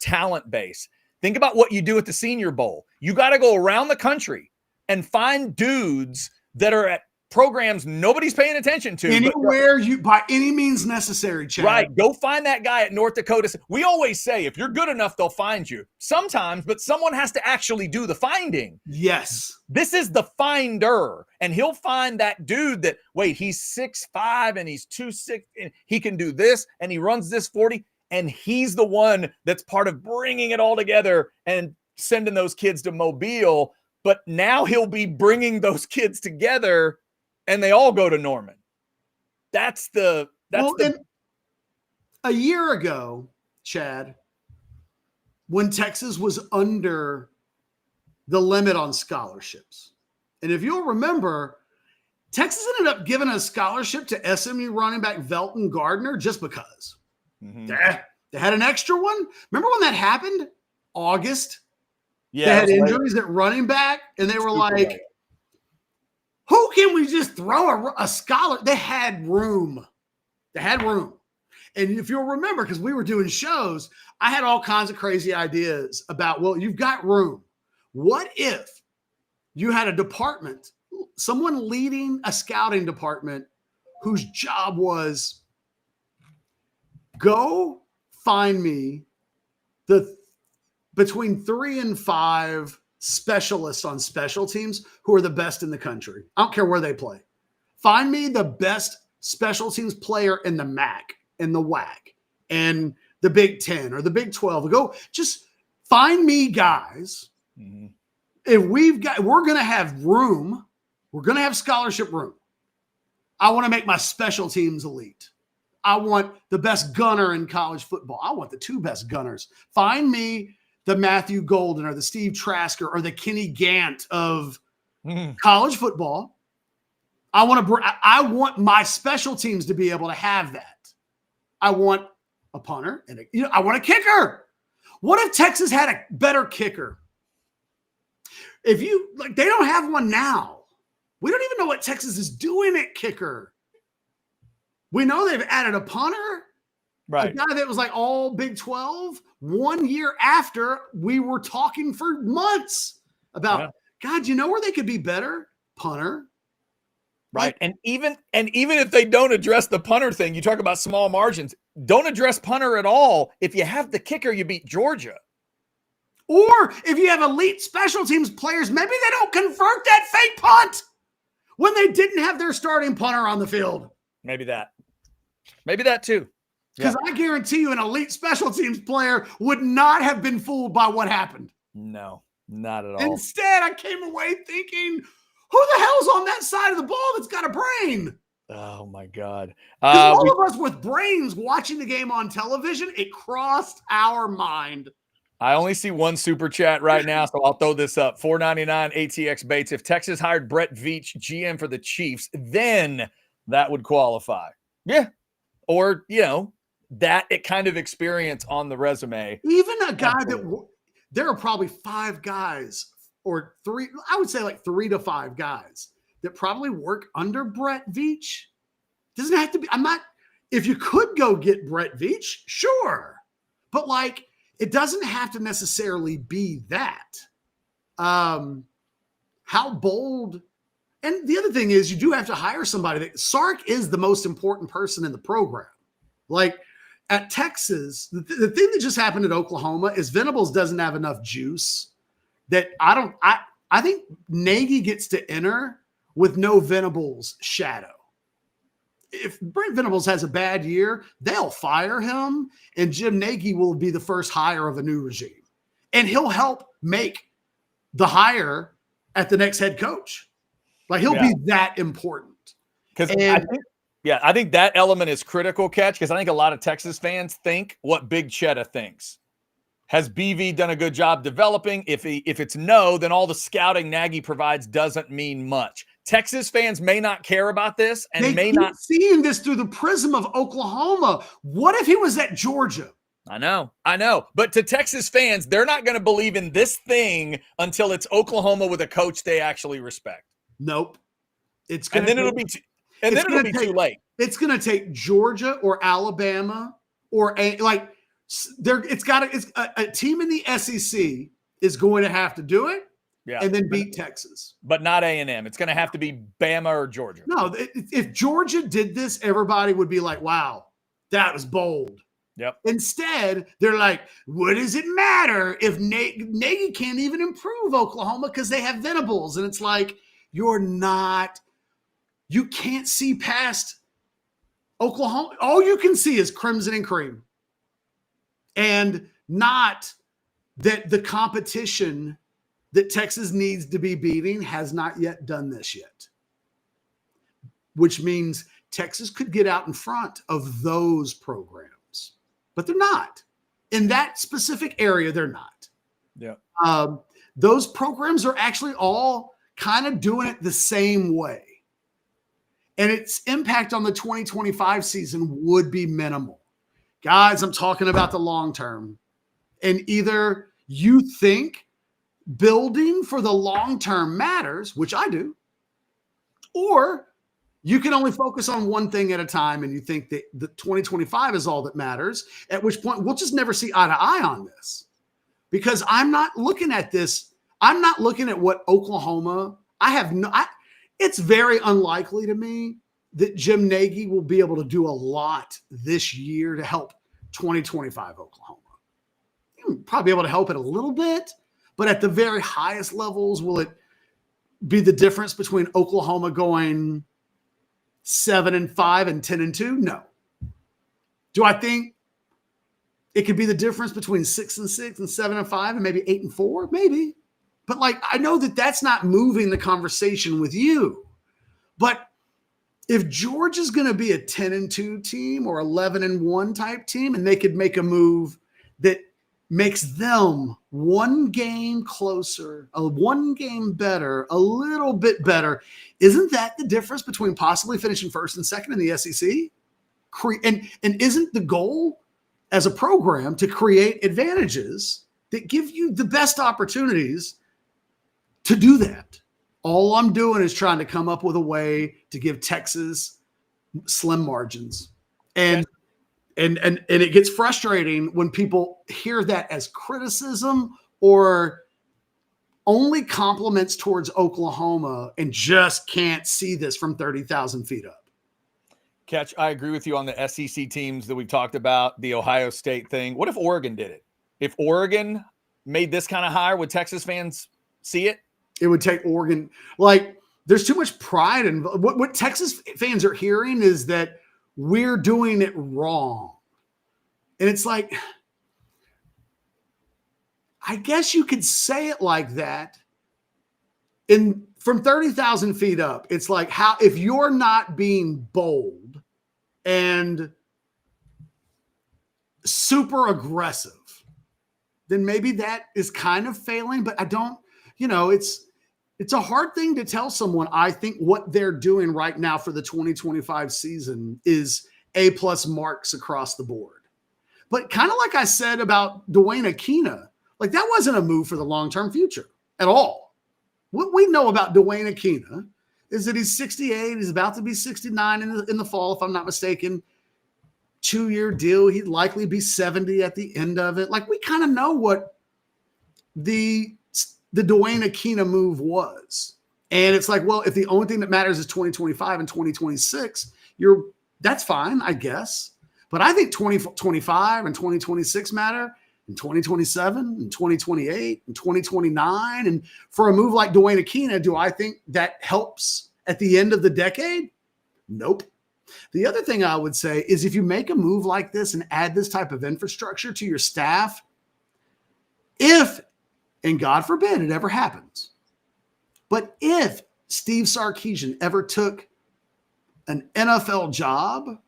talent base. Think about what you do at the Senior Bowl. You got to go around the country and find dudes that are at programs nobody's paying attention to. Anywhere you, by any means necessary, Chad. Right. Go find that guy at North Dakota. We always say, if you're good enough, they'll find you. Sometimes, but someone has to actually do the finding. Yes. This is the finder. And he'll find that dude that, wait, he's 6'5" and he's 2'6", and he can do this, and he runs this 40, and he's the one that's part of bringing it all together and sending those kids to Mobile. But now he'll be bringing those kids together and they all go to Norman. A year ago, Chad, when Texas was under the limit on scholarships, and if you'll remember, Texas ended up giving a scholarship to SMU running back Velton Gardner just because. Mm-hmm. They had an extra one. Remember when that happened? August? Yeah, they had injuries at running back, and they were like, who can we just throw a scholar? They had room. And if you'll remember, because we were doing shows, I had all kinds of crazy ideas about, well, you've got room. What if you had a department, someone leading a scouting department whose job was go find me between 3 and 5 specialists on special teams who are the best in the country. I don't care where they play. Find me the best special teams player in the MAC, in the WAC, and the Big 10 or the Big 12. Go just find me guys. Mm-hmm. If we're going to have room, we're going to have scholarship room. I want to make my special teams elite. I want the best gunner in college football. I want the 2 best gunners. Find me the Matthew Golden or the Steve Trasker or the Kenny Gant of college football. I want my special teams to be able to have that. I want a punter and I want a kicker. What if Texas had a better kicker? If you like, they don't have one now. We don't even know what Texas is doing at kicker. We know they've added a punter, right? A guy that was like all Big 12 1 year after we were talking for months about, God, you know where they could be better? Punter. Right. And even if they don't address the punter thing, you talk about small margins, don't address punter at all. If you have the kicker, you beat Georgia. Or if you have elite special teams players, maybe they don't convert that fake punt when they didn't have their starting punter on the field. Maybe that too. Because I guarantee you an elite special teams player would not have been fooled by what happened. No, not at all. Instead, I came away thinking, who the hell's on that side of the ball that's got a brain? Oh, my God. All of us with brains watching the game on television, it crossed our mind. I only see one super chat right now, so I'll throw this up. $4.99 ATX Bates. If Texas hired Brett Veach, GM for the Chiefs, then that would qualify. Yeah. Or, that kind of experience on the resume. Even a guy there are probably 5 guys or 3, I would say like 3 to 5 guys that probably work under Brett Veach. Doesn't have to be, if you could go get Brett Veach, sure. But it doesn't have to necessarily be that. How bold. And the other thing is you do have to hire somebody Sark is the most important person in the program. At Texas, the thing that just happened at Oklahoma is Venables doesn't have enough juice that I think Nagy gets to enter with no Venables shadow. If Brent Venables has a bad year, they'll fire him, and Jim Nagy will be the first hire of a new regime. And he'll help make the hire at the next head coach. He'll be that important. I think that element is critical, Catch, because I think a lot of Texas fans think what Big Cheddar thinks. Has BV done a good job developing? If it's no, then all the scouting Nagy provides doesn't mean much. Texas fans may not care about this and they may keep not seeing this through the prism of Oklahoma. What if he was at Georgia? I know. But to Texas fans, they're not going to believe in this thing until it's Oklahoma with a coach they actually respect. Nope. Then it'll be too late. It's going to take Georgia or Alabama or a team in the SEC is going to have to do it. Yeah, and then beat Texas. But not A&M. It's going to have to be Bama or Georgia. No, if Georgia did this, everybody would be like, wow, that was bold. Yep. Instead, they're like, what does it matter if Nagy can't even improve Oklahoma because they have Venables? And it's like, you can't see past Oklahoma. All you can see is crimson and cream. And not that the competition that Texas needs to be beating has not yet done this yet, which means Texas could get out in front of those programs, but they're not. In that specific area, they're not. Yeah. Those programs are actually all kind of doing it the same way. And its impact on the 2025 season would be minimal. Guys, I'm talking about the long term. And either you think building for the long term matters, which I do, or you can only focus on one thing at a time and you think that the 2025 is all that matters, at which point we'll just never see eye to eye on this. Because I'm not looking at this. I'm not looking at what Oklahoma. It's very unlikely to me that Jim Nagy will be able to do a lot this year to help 2025 Oklahoma. He'll probably be able to help it a little bit, but at the very highest levels, will it be the difference between Oklahoma going 7-5 and 10-2? No. Do I think it could be the difference between 6-6 and 7-5 and maybe 8-4? Maybe. But like, I know that that's not moving the conversation with you. But if Georgia's going to be a 10-2 team or 11-1 type team, and they could make a move that makes them one game closer, one game better, a little bit better, isn't that the difference between possibly finishing first and second in the SEC? And isn't the goal as a program to create advantages that give you the best opportunities to do that? All I'm doing is trying to come up with a way to give Texas slim margins. And it gets frustrating when people hear that as criticism or only compliments towards Oklahoma and just can't see this from 30,000 feet up. Catch, I agree with you on the SEC teams that we've talked about, the Ohio State thing. What if Oregon did it? If Oregon made this kind of hire, would Texas fans see it? It would take Oregon. Like, there's too much pride in what Texas fans are hearing is that we're doing it wrong. And it's like, I guess you could say it like that. From 30,000 feet up, it's like, how, if you're not being bold and super aggressive, then maybe that is kind of failing. But I don't, it's a hard thing to tell someone. I think what they're doing right now for the 2025 season is A+ marks across the board. But kind of like I said about Dwayne Aquina, like that wasn't a move for the long-term future at all. What we know about Dwayne Aquina is that he's 68. He's about to be 69 in the fall, if I'm not mistaken. 2-year deal. He'd likely be 70 at the end of it. Like, we kind of know what the Dwayne Aquina move was. And it's like, well, if the only thing that matters is 2025 and 2026, that's fine, I guess. But I think 2025 and 2026 matter, and 2027 and 2028 and 2029. And for a move like Dwayne Aquina, do I think that helps at the end of the decade? Nope. The other thing I would say is if you make a move like this and add this type of infrastructure to your staff, if, and God forbid it ever happens, but if Steve Sarkisian ever took an NFL job,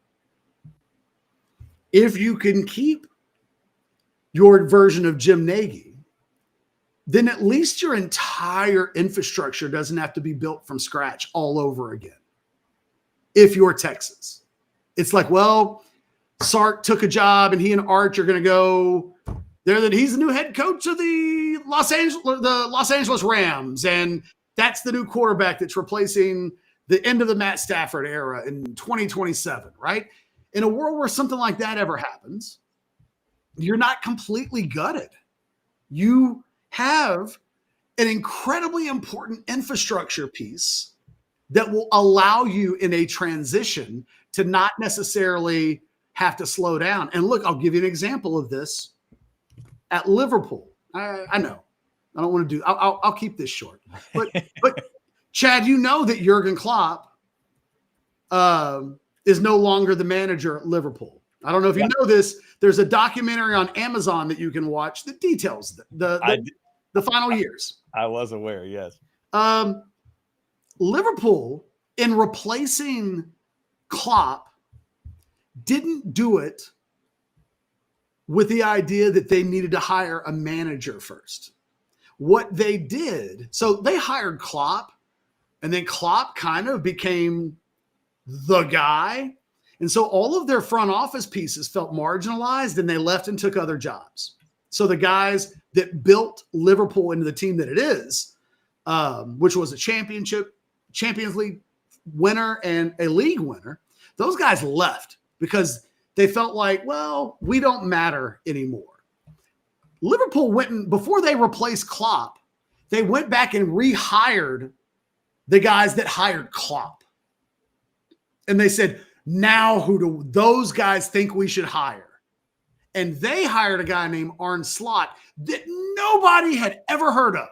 if you can keep your version of Jim Nagy, then at least your entire infrastructure doesn't have to be built from scratch all over again. If you're Texas, it's like, well, Sark took a job and he and Arch are going to go there. That he's the new head coach of the Los Angeles Rams, and that's the new quarterback that's replacing the end of the Matt Stafford era in 2027, right? In a world where something like that ever happens, you're not completely gutted. You have an incredibly important infrastructure piece that will allow you in a transition to not necessarily have to slow down. And look, I'll give you an example of this at Liverpool. I know I don't want to do, I'll keep this short, but Chad, you know that Jurgen Klopp is no longer the manager at Liverpool. I don't know if you know this. There's a documentary on Amazon that you can watch that details the final years. I was aware, yes. Liverpool, in replacing Klopp, didn't do it with the idea that they needed to hire a manager first. What they did, so they hired Klopp, and then Klopp kind of became the guy. And so all of their front office pieces felt marginalized, and they left and took other jobs. So the guys that built Liverpool into the team that it is, which was a Champions League winner and a league winner, those guys left because they felt like, well, we don't matter anymore. Liverpool went and, before they replaced Klopp, they went back and rehired the guys that hired Klopp. And they said, now who do those guys think we should hire? And they hired a guy named Arne Slot that nobody had ever heard of.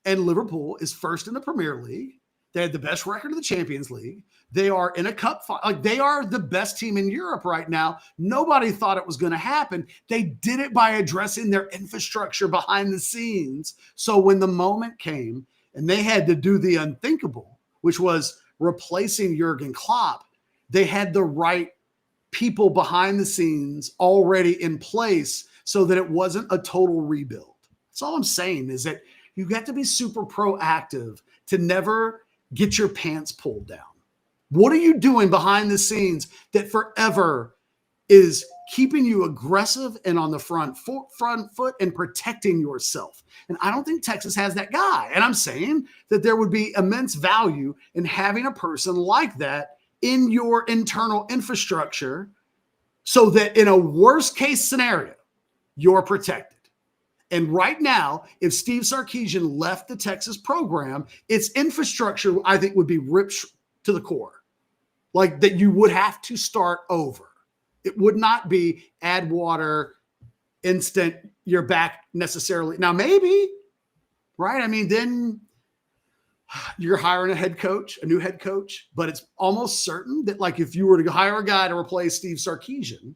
And Liverpool is first in the Premier League. They had the best record of the Champions League. They are in a cup final. Like, they are the best team in Europe right now. Nobody thought it was going to happen. They did it by addressing their infrastructure behind the scenes. So when the moment came and they had to do the unthinkable, which was replacing Jurgen Klopp, they had the right people behind the scenes already in place so that it wasn't a total rebuild. That's all I'm saying, is that you got to be super proactive to never get your pants pulled down. What are you doing behind the scenes that forever is keeping you aggressive and on the front foot and protecting yourself? And I don't think Texas has that guy. And I'm saying that there would be immense value in having a person like that in your internal infrastructure so that in a worst case scenario, you're protected. And right now, if Steve Sarkisian left the Texas program, its infrastructure, I think, would be ripped to the core. Like, that you would have to start over. It would not be add water, instant, you're back necessarily. Now, maybe, right? I mean, then you're hiring a new head coach, but it's almost certain that, like, if you were to hire a guy to replace Steve Sarkisian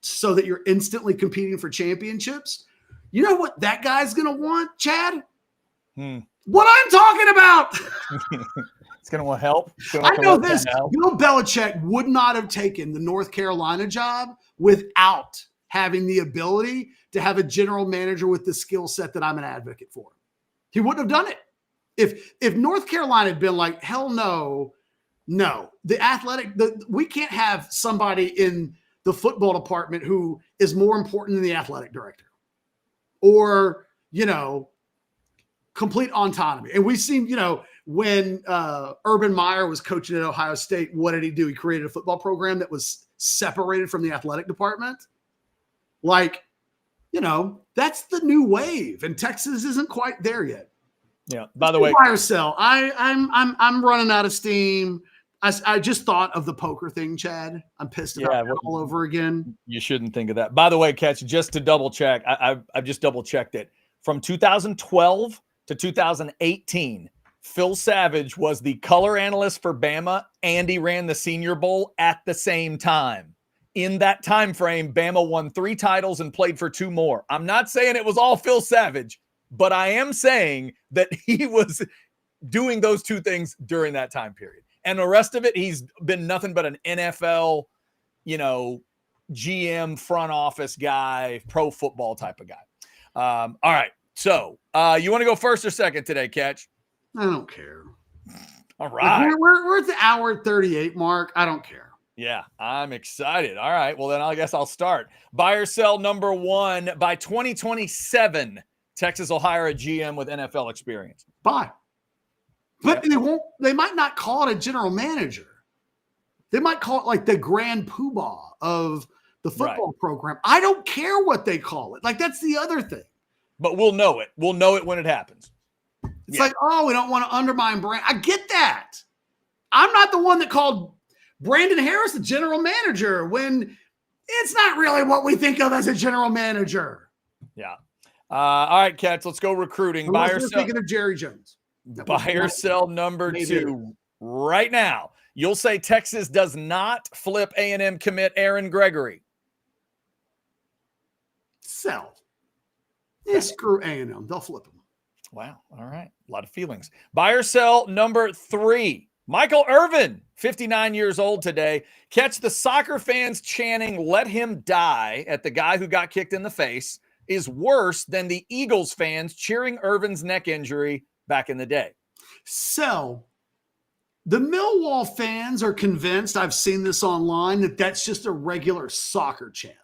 so that you're instantly competing for championships, you know what that guy's going to want, Chad? What I'm talking about. It's going to want help. I know this. Bill Belichick would not have taken the North Carolina job without having the ability to have a general manager with the skill set that I'm an advocate for. He wouldn't have done it. If North Carolina had been like, hell no, we can't have somebody in the football department who is more important than the athletic director, or, complete autonomy. And we've seen, when Urban Meyer was coaching at Ohio State, what did he do? He created a football program that was separated from the athletic department. Like, that's the new wave, and Texas isn't quite there yet. Yeah. By the way, buy or sell. I'm running out of steam. I just thought of the poker thing, Chad. I'm pissed about that all over again. You shouldn't think of that. By the way, Catch, just to double check, I've just double checked it. From 2012 to 2018, Phil Savage was the color analyst for Bama, and he ran the Senior Bowl at the same time. In that time frame, Bama won 3 titles and played for 2 more. I'm not saying it was all Phil Savage, but I am saying that he was doing those 2 things during that time period. And the rest of it, he's been nothing but an NFL, GM, front office guy, pro football type of guy. All right. So you want to go first or second today, Catch? I don't care. All right. We're at the hour 38 mark. I don't care. Yeah, I'm excited. All right. Well, then I guess I'll start. Buy or sell number 1. By 2027, Texas will hire a GM with NFL experience. Buy. But they might not call it a general manager. They might call it like the grand poobah of the football program. I don't care what they call it. Like, that's the other thing. But we'll know it. We'll know it when it happens. It's like, we don't want to undermine Brand. I get that. I'm not the one that called Brandon Harris the general manager when it's not really what we think of as a general manager. Yeah. All right, Cats, let's go recruiting. Buy or sell. Thinking of Jerry Jones. Buy or sell number 2 right now. You'll say Texas does not flip A&M commit Aaron Gregory. Sell. Yeah, screw A&M. They'll flip him. Wow. All right. A lot of feelings. Buy or sell number 3. Michael Irvin, 59 years old today. Catch the soccer fans chanting, "Let him die," at the guy who got kicked in the face is worse than the Eagles fans cheering Irvin's neck injury back in the day. So the Millwall fans are convinced, I've seen this online, that that's just a regular soccer chant.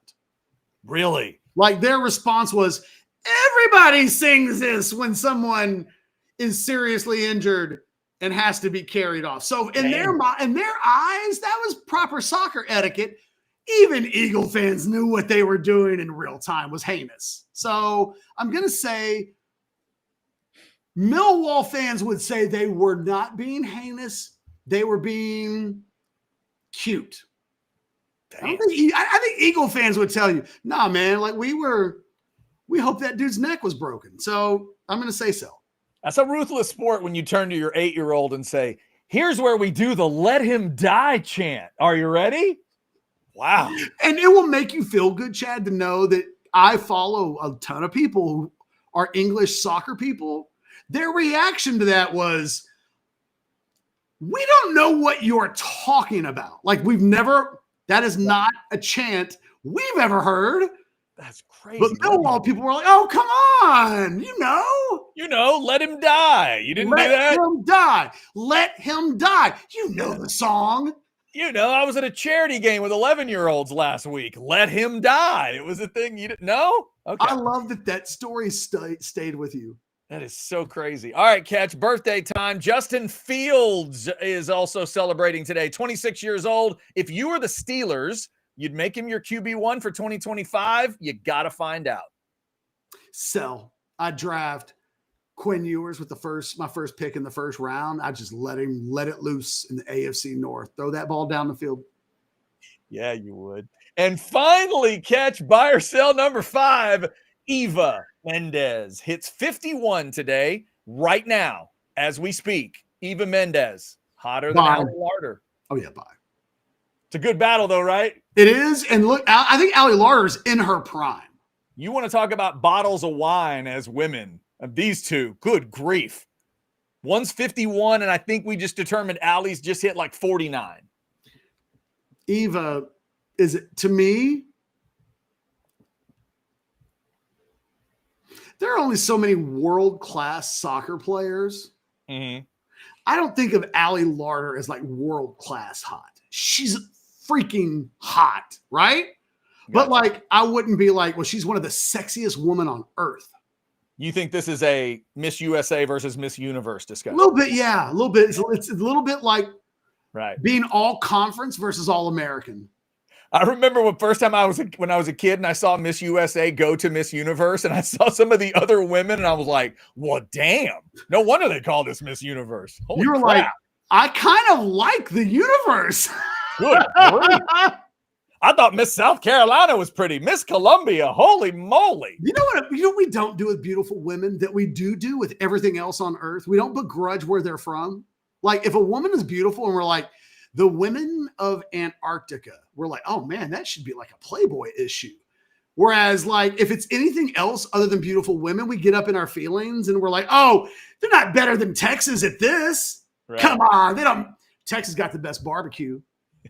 Really? Like, their response was, everybody sings this when someone is seriously injured and has to be carried off. So in their eyes, that was proper soccer etiquette. Even Eagle fans knew what they were doing in real time was heinous. So I'm going to say Millwall fans would say they were not being heinous. They were being cute. I think Eagle fans would tell you, nah, man, like we hope that dude's neck was broken. So I'm going to say so. That's a ruthless sport when you turn to your 8-year-old and say, here's where we do the let him die chant. Are you ready? Wow. And it will make you feel good, Chad, to know that I follow a ton of people who are English soccer people. Their reaction to that was, we don't know what you're talking about. Like that is not a chant we've ever heard. That's crazy. But Millwall people were like, oh, come on. Let him die. You didn't do that? Let him die. Let him die. You know the song. I was at a charity game with 11-year-olds last week. Let him die. It was a thing you didn't know? Okay. I love that story stayed with you. That is so crazy. All right, Catch, birthday time. Justin Fields is also celebrating today, 26 years old. If you were the Steelers, you'd make him your QB1 for 2025. You got to find out. Sell. I draft Quinn Ewers with my first pick in the first round. I just let it loose in the AFC North. Throw that ball down the field. Yeah, you would. And finally, Catch, buy or sell number 5, Eva Mendez hits 51 today, right now, as we speak. Eva Mendez, hotter than Allie Larder. Oh, yeah, bye. It's a good battle, though, right? It is. And look, I think Allie Larder's in her prime. You want to talk about bottles of wine as women. These two, good grief. One's 51, and I think we just determined Allie's just hit like 49. Eva to me, there are only so many world-class soccer players. Mm-hmm. I don't think of Allie Larder as like world-class hot. She's freaking hot, right? Gotcha. But like, I wouldn't be like, well, she's one of the sexiest women on earth. You think this is a Miss USA versus Miss Universe discussion? A little bit, yeah. A little bit. It's a little bit like being all conference versus all American. I remember when I was a kid and I saw Miss USA go to Miss Universe and I saw some of the other women and I was like, well, damn. No wonder they call this Miss Universe. Holy you were crap. Like, I kind of like the universe. Good grief. I thought Miss South Carolina was pretty. Miss Columbia, holy moly. You know what we don't do with beautiful women that we do with everything else on earth? We don't begrudge where they're from. Like if a woman is beautiful and we're like, the women of Antarctica, we're like, oh man, that should be like a Playboy issue. Whereas like if it's anything else other than beautiful women, we get up in our feelings and we're like, oh, they're not better than Texas at this. Right. Come on. Texas got the best barbecue.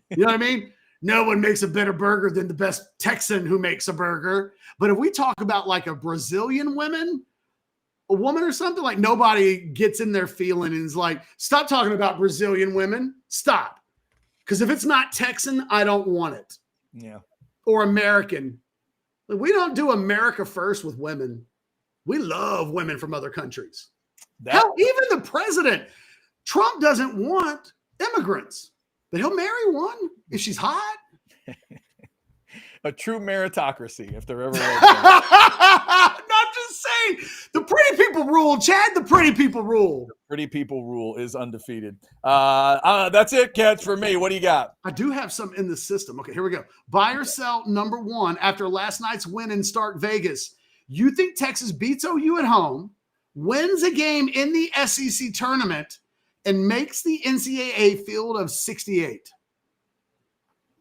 You know what I mean? No one makes a better burger than the best Texan who makes a burger. But if we talk about like a Brazilian woman or something, like nobody gets in their feeling and is like, stop talking about Brazilian women. Stop. Because if it's not Texan, I don't want it. Yeah. Or American. We don't do America first with women. We love women from other countries. Hell, even the president, Trump doesn't want immigrants. But he'll marry one if she's hot. A true meritocracy, if there ever was. I'm just saying, the pretty people rule, Chad. The pretty people rule. The pretty people rule is undefeated. That's it, Catch, for me. What do you got? I do have some in the system. Okay, here we go. Buy or sell number 1 after last night's win in Stark Vegas. You think Texas beats OU at home, wins a game in the SEC tournament, and makes the NCAA field of 68.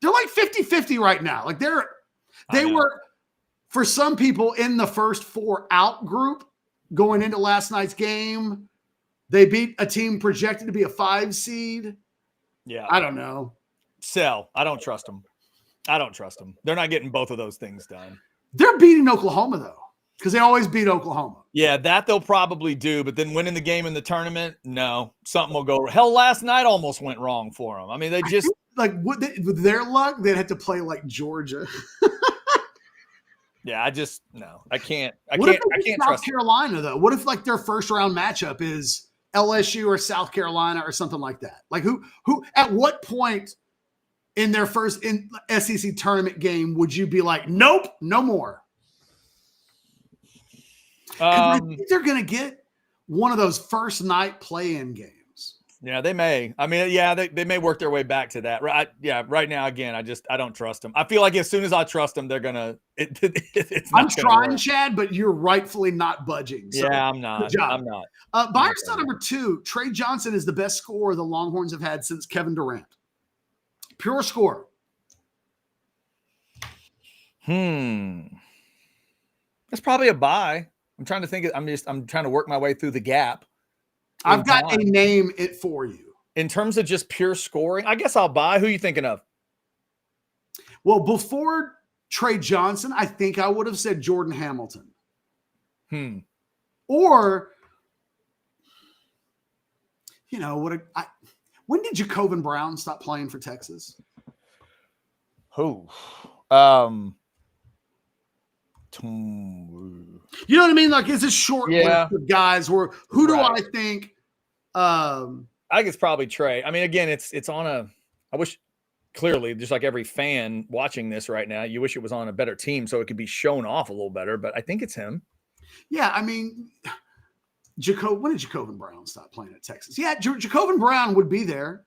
They're like 50-50 right now. Like they were, for some people, in the first 4 out group going into last night's game. They beat a team projected to be a 5 seed. Yeah. I don't know. Sell. I don't trust them. They're not getting both of those things done. They're beating Oklahoma, though. Because they always beat Oklahoma. Yeah, that they'll probably do. But then winning the game in the tournament, no. Something will go. Hell, last night almost went wrong for them. I mean, they just. With their luck, they'd have to play like Georgia. Yeah, I can't trust South Carolina, though. What if like their first round matchup is LSU or South Carolina or something like that? Like who at what point in their first SEC tournament game would you be like, nope, no more? They're going to get one of those first night play-in games. Yeah, they may. I mean, yeah, they may work their way back to that. Right? Yeah. Right now, again, I don't trust them. I feel like as soon as I trust them, they're gonna. It's not I'm trying, Chad, but you're rightfully not budging. So yeah, I'm not. good job. I'm not. Buyer sell number 2. Trey Johnson is the best scorer the Longhorns have had since Kevin Durant. Pure score. That's probably a buy. I'm trying to think. I'm trying to work my way through the gap. I've got a name it for you. In terms of just pure scoring, I guess I'll buy. Who are you thinking of? Well, before Trey Johnson, I think I would have said Jordan Hamilton. Or, when did Jacobin Brown stop playing for Texas? Who? You know what I mean? Like, it's a short list of guys where who do I think? I think it's probably Trey. I mean, again, it's on I wish clearly, just like every fan watching this right now, you wish it was on a better team so it could be shown off a little better, but I think it's him. Yeah. I mean, when did Jacobin Brown stop playing at Texas? Yeah. Jacobin Brown would be there.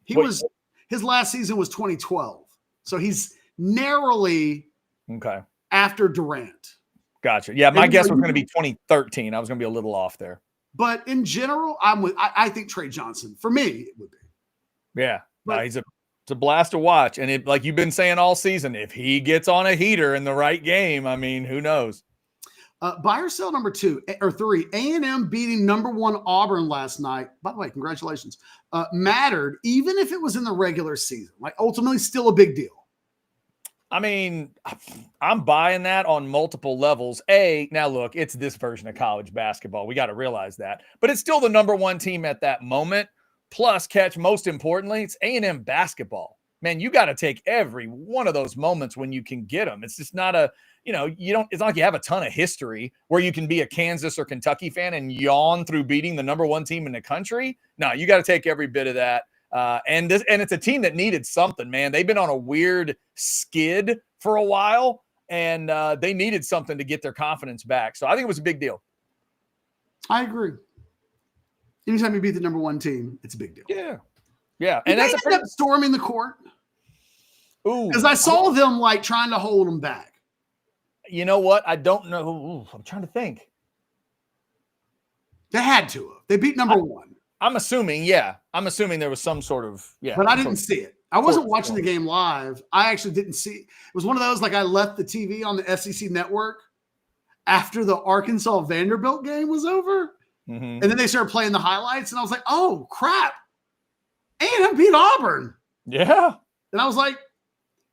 His last season was 2012. So he's narrowly after Durant. Gotcha. Yeah, my guess was going to be 2013. I was going to be a little off there. But in general, I think Trey Johnson, for me, it would be. Yeah. It's a blast to watch. And like you've been saying all season, if he gets on a heater in the right game, I mean, who knows? Buy or sell number 2 or 3. A&M beating number 1 Auburn last night. By the way, congratulations. Mattered, even if it was in the regular season. Like, ultimately, still a big deal. I mean, I'm buying that on multiple levels. Now look, it's this version of college basketball. We got to realize that. But it's still the number 1 team at that moment. Plus, most importantly, it's A&M basketball. Man, you got to take every one of those moments when you can get them. It's just not it's not like you have a ton of history where you can be a Kansas or Kentucky fan and yawn through beating the number 1 team in the country. No, you got to take every bit of that. And it's a team that needed something, man. They've been on a weird skid for a while, and they needed something to get their confidence back. So I think it was a big deal. I agree. Anytime you beat the number 1 team, it's a big deal. Yeah. Yeah. And that's end up storming the court. Ooh. Because I saw them like trying to hold them back. You know what? I don't know. Ooh, I'm trying to think. They had to have. They beat number 1. I'm assuming there was some sort of, But I didn't see it. I wasn't watching the game live. I actually didn't see it. It was one of those, like, I left the TV on the SEC network after the Arkansas Vanderbilt game was over. Mm-hmm. And then they started playing the highlights, and I was like, oh, crap. A&M beat Auburn. Yeah. And I was like,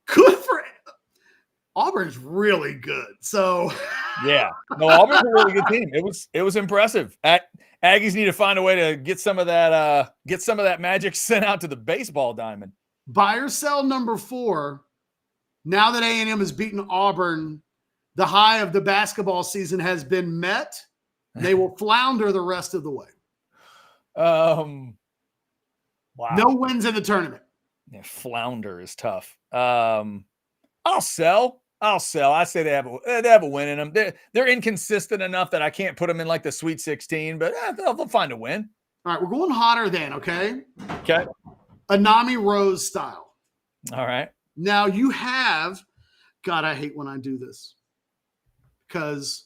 good for Auburn's really good. So yeah. No, Auburn's a really good team. It was impressive. Aggies need to find a way to get some of that magic sent out to the baseball diamond. Buy or sell number 4. Now that A&M has beaten Auburn, the high of the basketball season has been met. They will flounder the rest of the way. Wow. No wins in the tournament. Yeah, flounder is tough. I'll sell. I say they have a win in them. They're inconsistent enough that I can't put them in like the Sweet 16, but they'll find a win. All right, we're going hotter then, okay? Okay. Anami Rose style. All right. Now you have, God, I hate when I do this because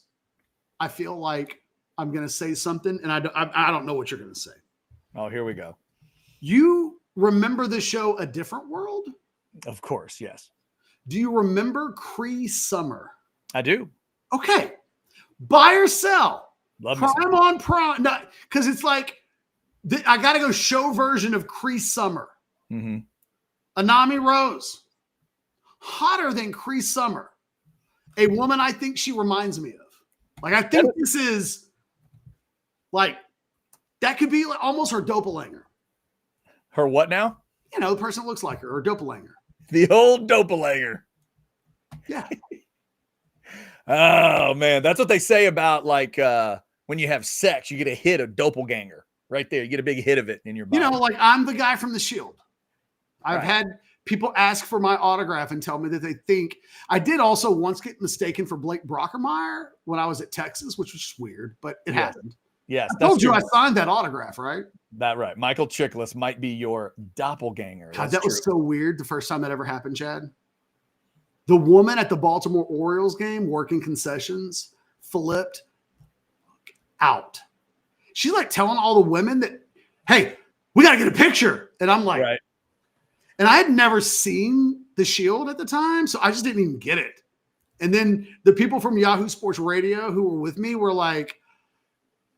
I feel like I'm going to say something and I don't know what you're going to say. Oh, here we go. You remember the show A Different World? Of course, yes. Do you remember Cree Summer? I do. Okay. Buy or sell? Love Prime on Prime. No, because it's like, I got to go show version of Cree Summer. Mm-hmm. Anami Rose. Hotter than Cree Summer. A woman I think she reminds me of. Like, I think this is, like, that could be like almost her doppelganger. Her what now? You know, the person that looks like her, her doppelganger. The old doppelganger. Yeah. Oh, man. That's what they say about, like, when you have sex, you get a hit of doppelganger. Right there. You get a big hit of it in your body. You know, like, I'm the guy from The Shield. I've had people ask for my autograph and tell me that they think – I did also once get mistaken for Blake Brockermeyer when I was at Texas, which was just weird, but it happened. Yes, I that's told you true. I signed that autograph, right? That right. Michael Chiklis might be your doppelganger. God, That's that true. was so weird the first time that ever happened, Chad. The woman at the Baltimore Orioles game working concessions flipped out. She's like telling all the women that, hey, we got to get a picture. And I'm like, Right. and I had never seen the Shield at the time, so I just didn't even get it. And then the people from Yahoo Sports Radio who were with me were like,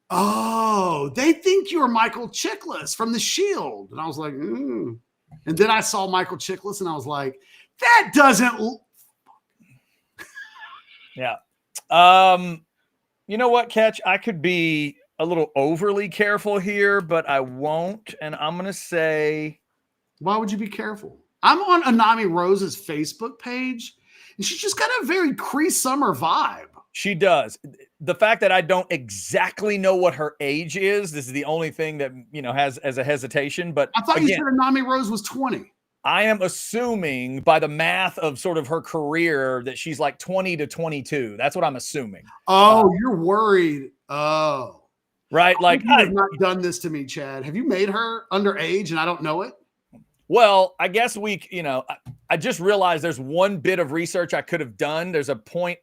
oh, they think you're Michael Chiklis from the Shield. And I was like, And then I saw Michael Chiklis and I was like, that doesn't. Yeah. You know what, Catch? I could be a little overly careful here, but I won't. And I'm going to say. Why would you be careful? I'm on Anami Rose's Facebook page, and she's just got a very Cree Summer vibe. She does. The fact that I don't exactly know what her age is, this is the only thing that, has as a hesitation. But I thought you said Anami Rose was 20. I am assuming by the math of sort of her career that she's like 20 to 22. That's what I'm assuming. Oh, you're worried. Oh. Right? Like, you have not done this to me, Chad. Have you made her underage and I don't know it? Well, I guess I just realized there's one bit of research I could have done. There's a point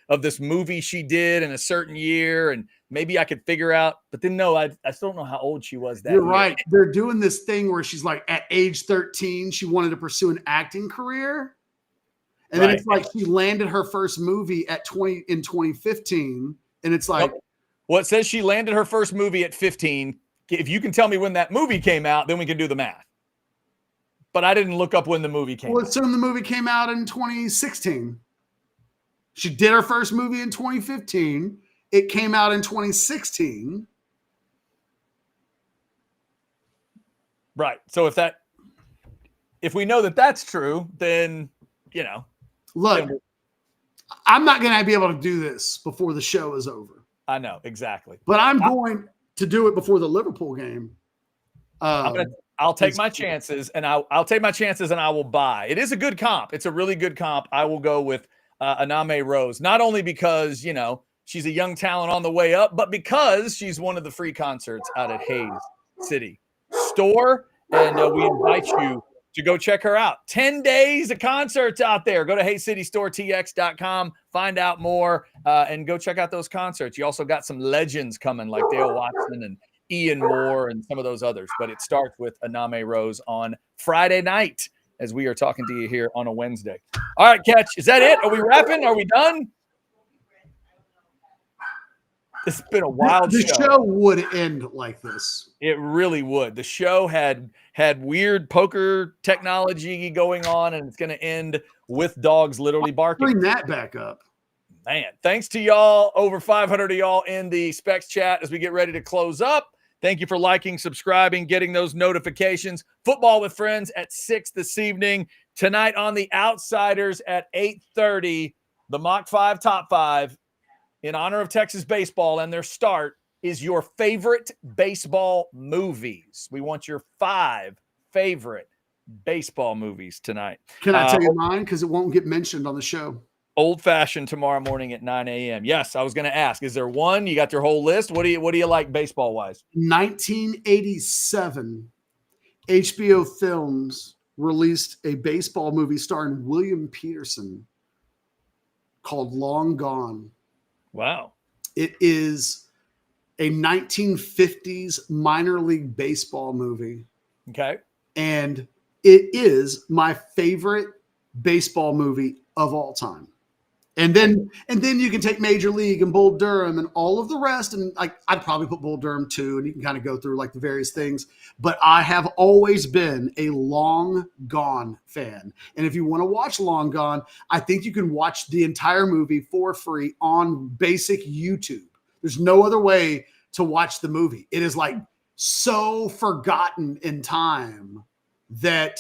of this movie she did in a certain year, and maybe I could figure out, but then no, I still don't know how old she was that You're year. right. They're doing this thing where she's like at age 13, she wanted to pursue an acting career. And then it's like she landed her first movie in 2015. And it's like, well, it says she landed her first movie at 15. If you can tell me when that movie came out, then we can do the math. But I didn't look up when the movie came out. Well, assume the movie came out in 2016. She did her first movie in 2015. It came out in 2016. Right. So if we know that that's true, then, Look, I'm not going to be able to do this before the show is over. I know, exactly. But I'm going to do it before the Liverpool game. I'll take my chances, and I'll take my chances, and I will buy. It is a good comp. It's a really good comp. I will go with Aname Rose, not only because she's a young talent on the way up, but because she's one of the free concerts out at Hayes City Store, and we invite you to go check her out. 10 days of concerts out there. Go to HayesCityStoreTX.com, find out more, and go check out those concerts. You also got some legends coming like Dale Watson and Ian Moore and some of those others, but it starts with Aname Rose on Friday night as we are talking to you here on a Wednesday. All right, Catch, is that it? Are we wrapping? Are we done? It's been a wild show. The show would end like this. It really would. The show had weird poker technology going on, and it's going to end with dogs literally barking. Bring that back up. Man, thanks to y'all. Over 500 of y'all in the Specs chat as we get ready to close up. Thank you for liking, subscribing, getting those notifications. Football with Friends at 6 this evening. Tonight on The Outsiders at 8:30, the Mock 5 Top 5 in honor of Texas baseball and their start is your favorite baseball movies. We want your 5 favorite baseball movies tonight. Can I tell you mine? Because it won't get mentioned on the show. Old Fashioned tomorrow morning at 9 a.m. Yes, I was going to ask, is there one? You got your whole list? What do you like baseball wise? 1987, HBO Films released a baseball movie starring William Peterson called Long Gone. Wow. It is a 1950s minor league baseball movie. Okay. And it is my favorite baseball movie of all time. And then you can take Major League and Bull Durham and all of the rest. And I'd probably put Bull Durham too. And you can kind of go through like the various things. But I have always been a Long Gone fan. And if you want to watch Long Gone, I think you can watch the entire movie for free on basic YouTube. There's no other way to watch the movie. It is like so forgotten in time that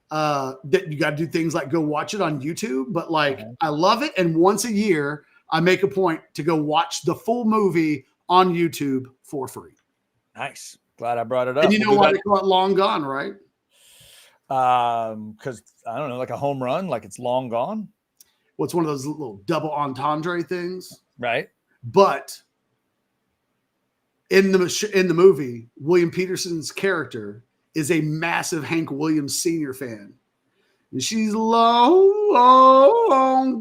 that you got to do things like go watch it on YouTube, but I love it. And once a year, I make a point to go watch the full movie on YouTube for free. Nice. Glad I brought it up. And you know why they call it Long Gone, right? Because I don't know, like a home run, like it's long gone. Well, it's one of those little double entendre things. Right. But in the movie, William Peterson's character is a massive Hank Williams Sr. fan. And she's long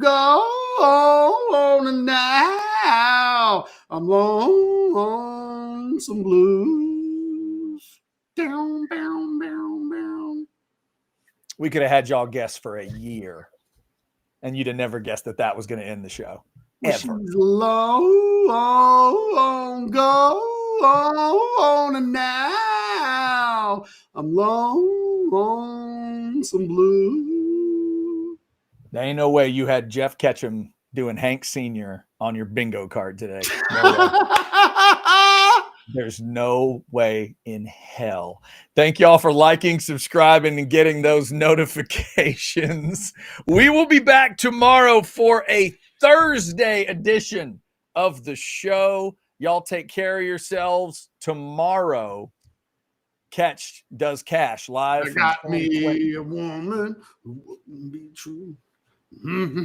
gone now. I'm long some blues. Down, down, down, down. We could have had y'all guess for a year, and you'd have never guessed that was going to end the show. Ever. She's long gone now. I'm long some blues. There ain't no way you had Jeff Ketchum doing Hank Sr. on your bingo card today. No way. There's no way in hell. Thank y'all for liking, subscribing, and getting those notifications. We will be back tomorrow for a Thursday edition of the show. Y'all take care of yourselves. Tomorrow, Catch Does Cash live. I got me a woman who wouldn't be true. And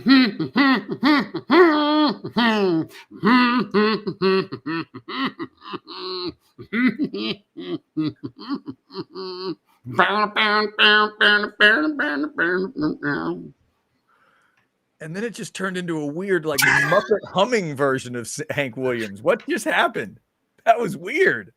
then it just turned into a weird, like, Muppet humming version of Hank Williams. What just happened? That was weird.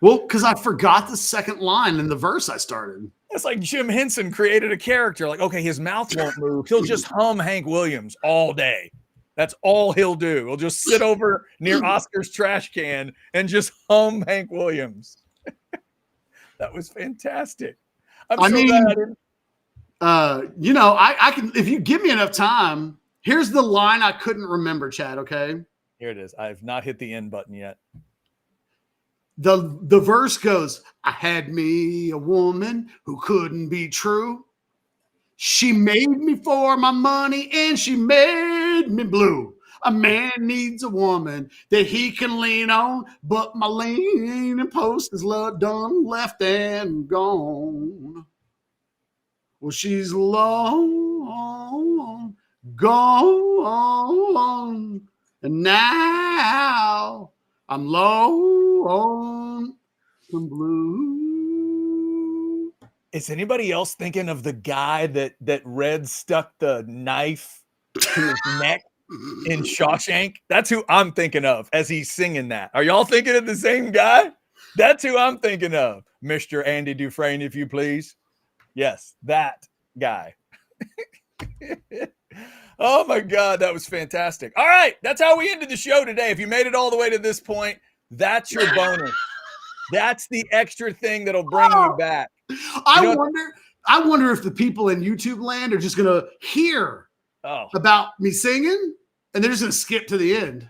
Well, because I forgot the second line in the verse I started. It's like Jim Henson created a character. Like, okay, his mouth won't move. He'll just hum Hank Williams all day. That's all he'll do. He'll just sit over near Oscar's trash can and just hum Hank Williams. That was fantastic. I mean, I can, if you give me enough time, here's the line I couldn't remember, Chad, okay? Here it is. I have not hit the end button yet. The verse goes, I had me a woman who couldn't be true. She made me for my money and she made me blue. A man needs a woman that he can lean on, but my leaning post is done, left and gone. Well, she's long gone, and now I'm low on some blue. Is anybody else thinking of the guy that Red stuck the knife to his neck in Shawshank? That's who I'm thinking of as he's singing that. Are y'all thinking of the same guy? That's who I'm thinking of. Mr. Andy Dufresne, if you please. Yes, that guy. Oh my God, that was fantastic. All right, that's how we ended the show today. If you made it all the way to this point, that's your bonus. That's the extra thing that'll bring you back. I wonder if the people in YouTube land are just gonna hear about me singing and they're just gonna skip to the end.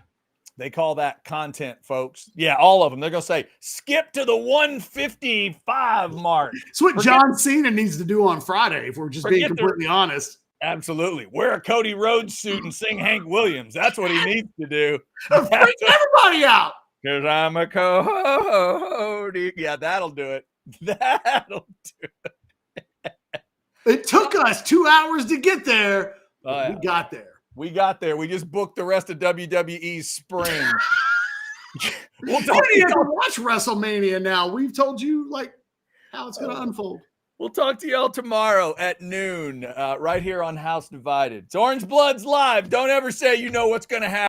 They call that content, folks. Yeah, all of them. They're gonna say skip to the 155 mark. It's what John Cena needs to do on Friday, if we're just being completely honest. Absolutely. Wear a Cody Rhodes suit and sing Hank Williams. That's what he needs to do. Freak everybody out. Because I'm a Cody. Yeah, that'll do it. That'll do it. It took us 2 hours to get there. Yeah. We got there. We got there. We just booked the rest of WWE's spring. We'll watch WrestleMania now. We've told you how it's going to unfold. We'll talk to y'all tomorrow at noon right here on House Divided. It's Orange Bloods Live. Don't ever say you know what's going to happen.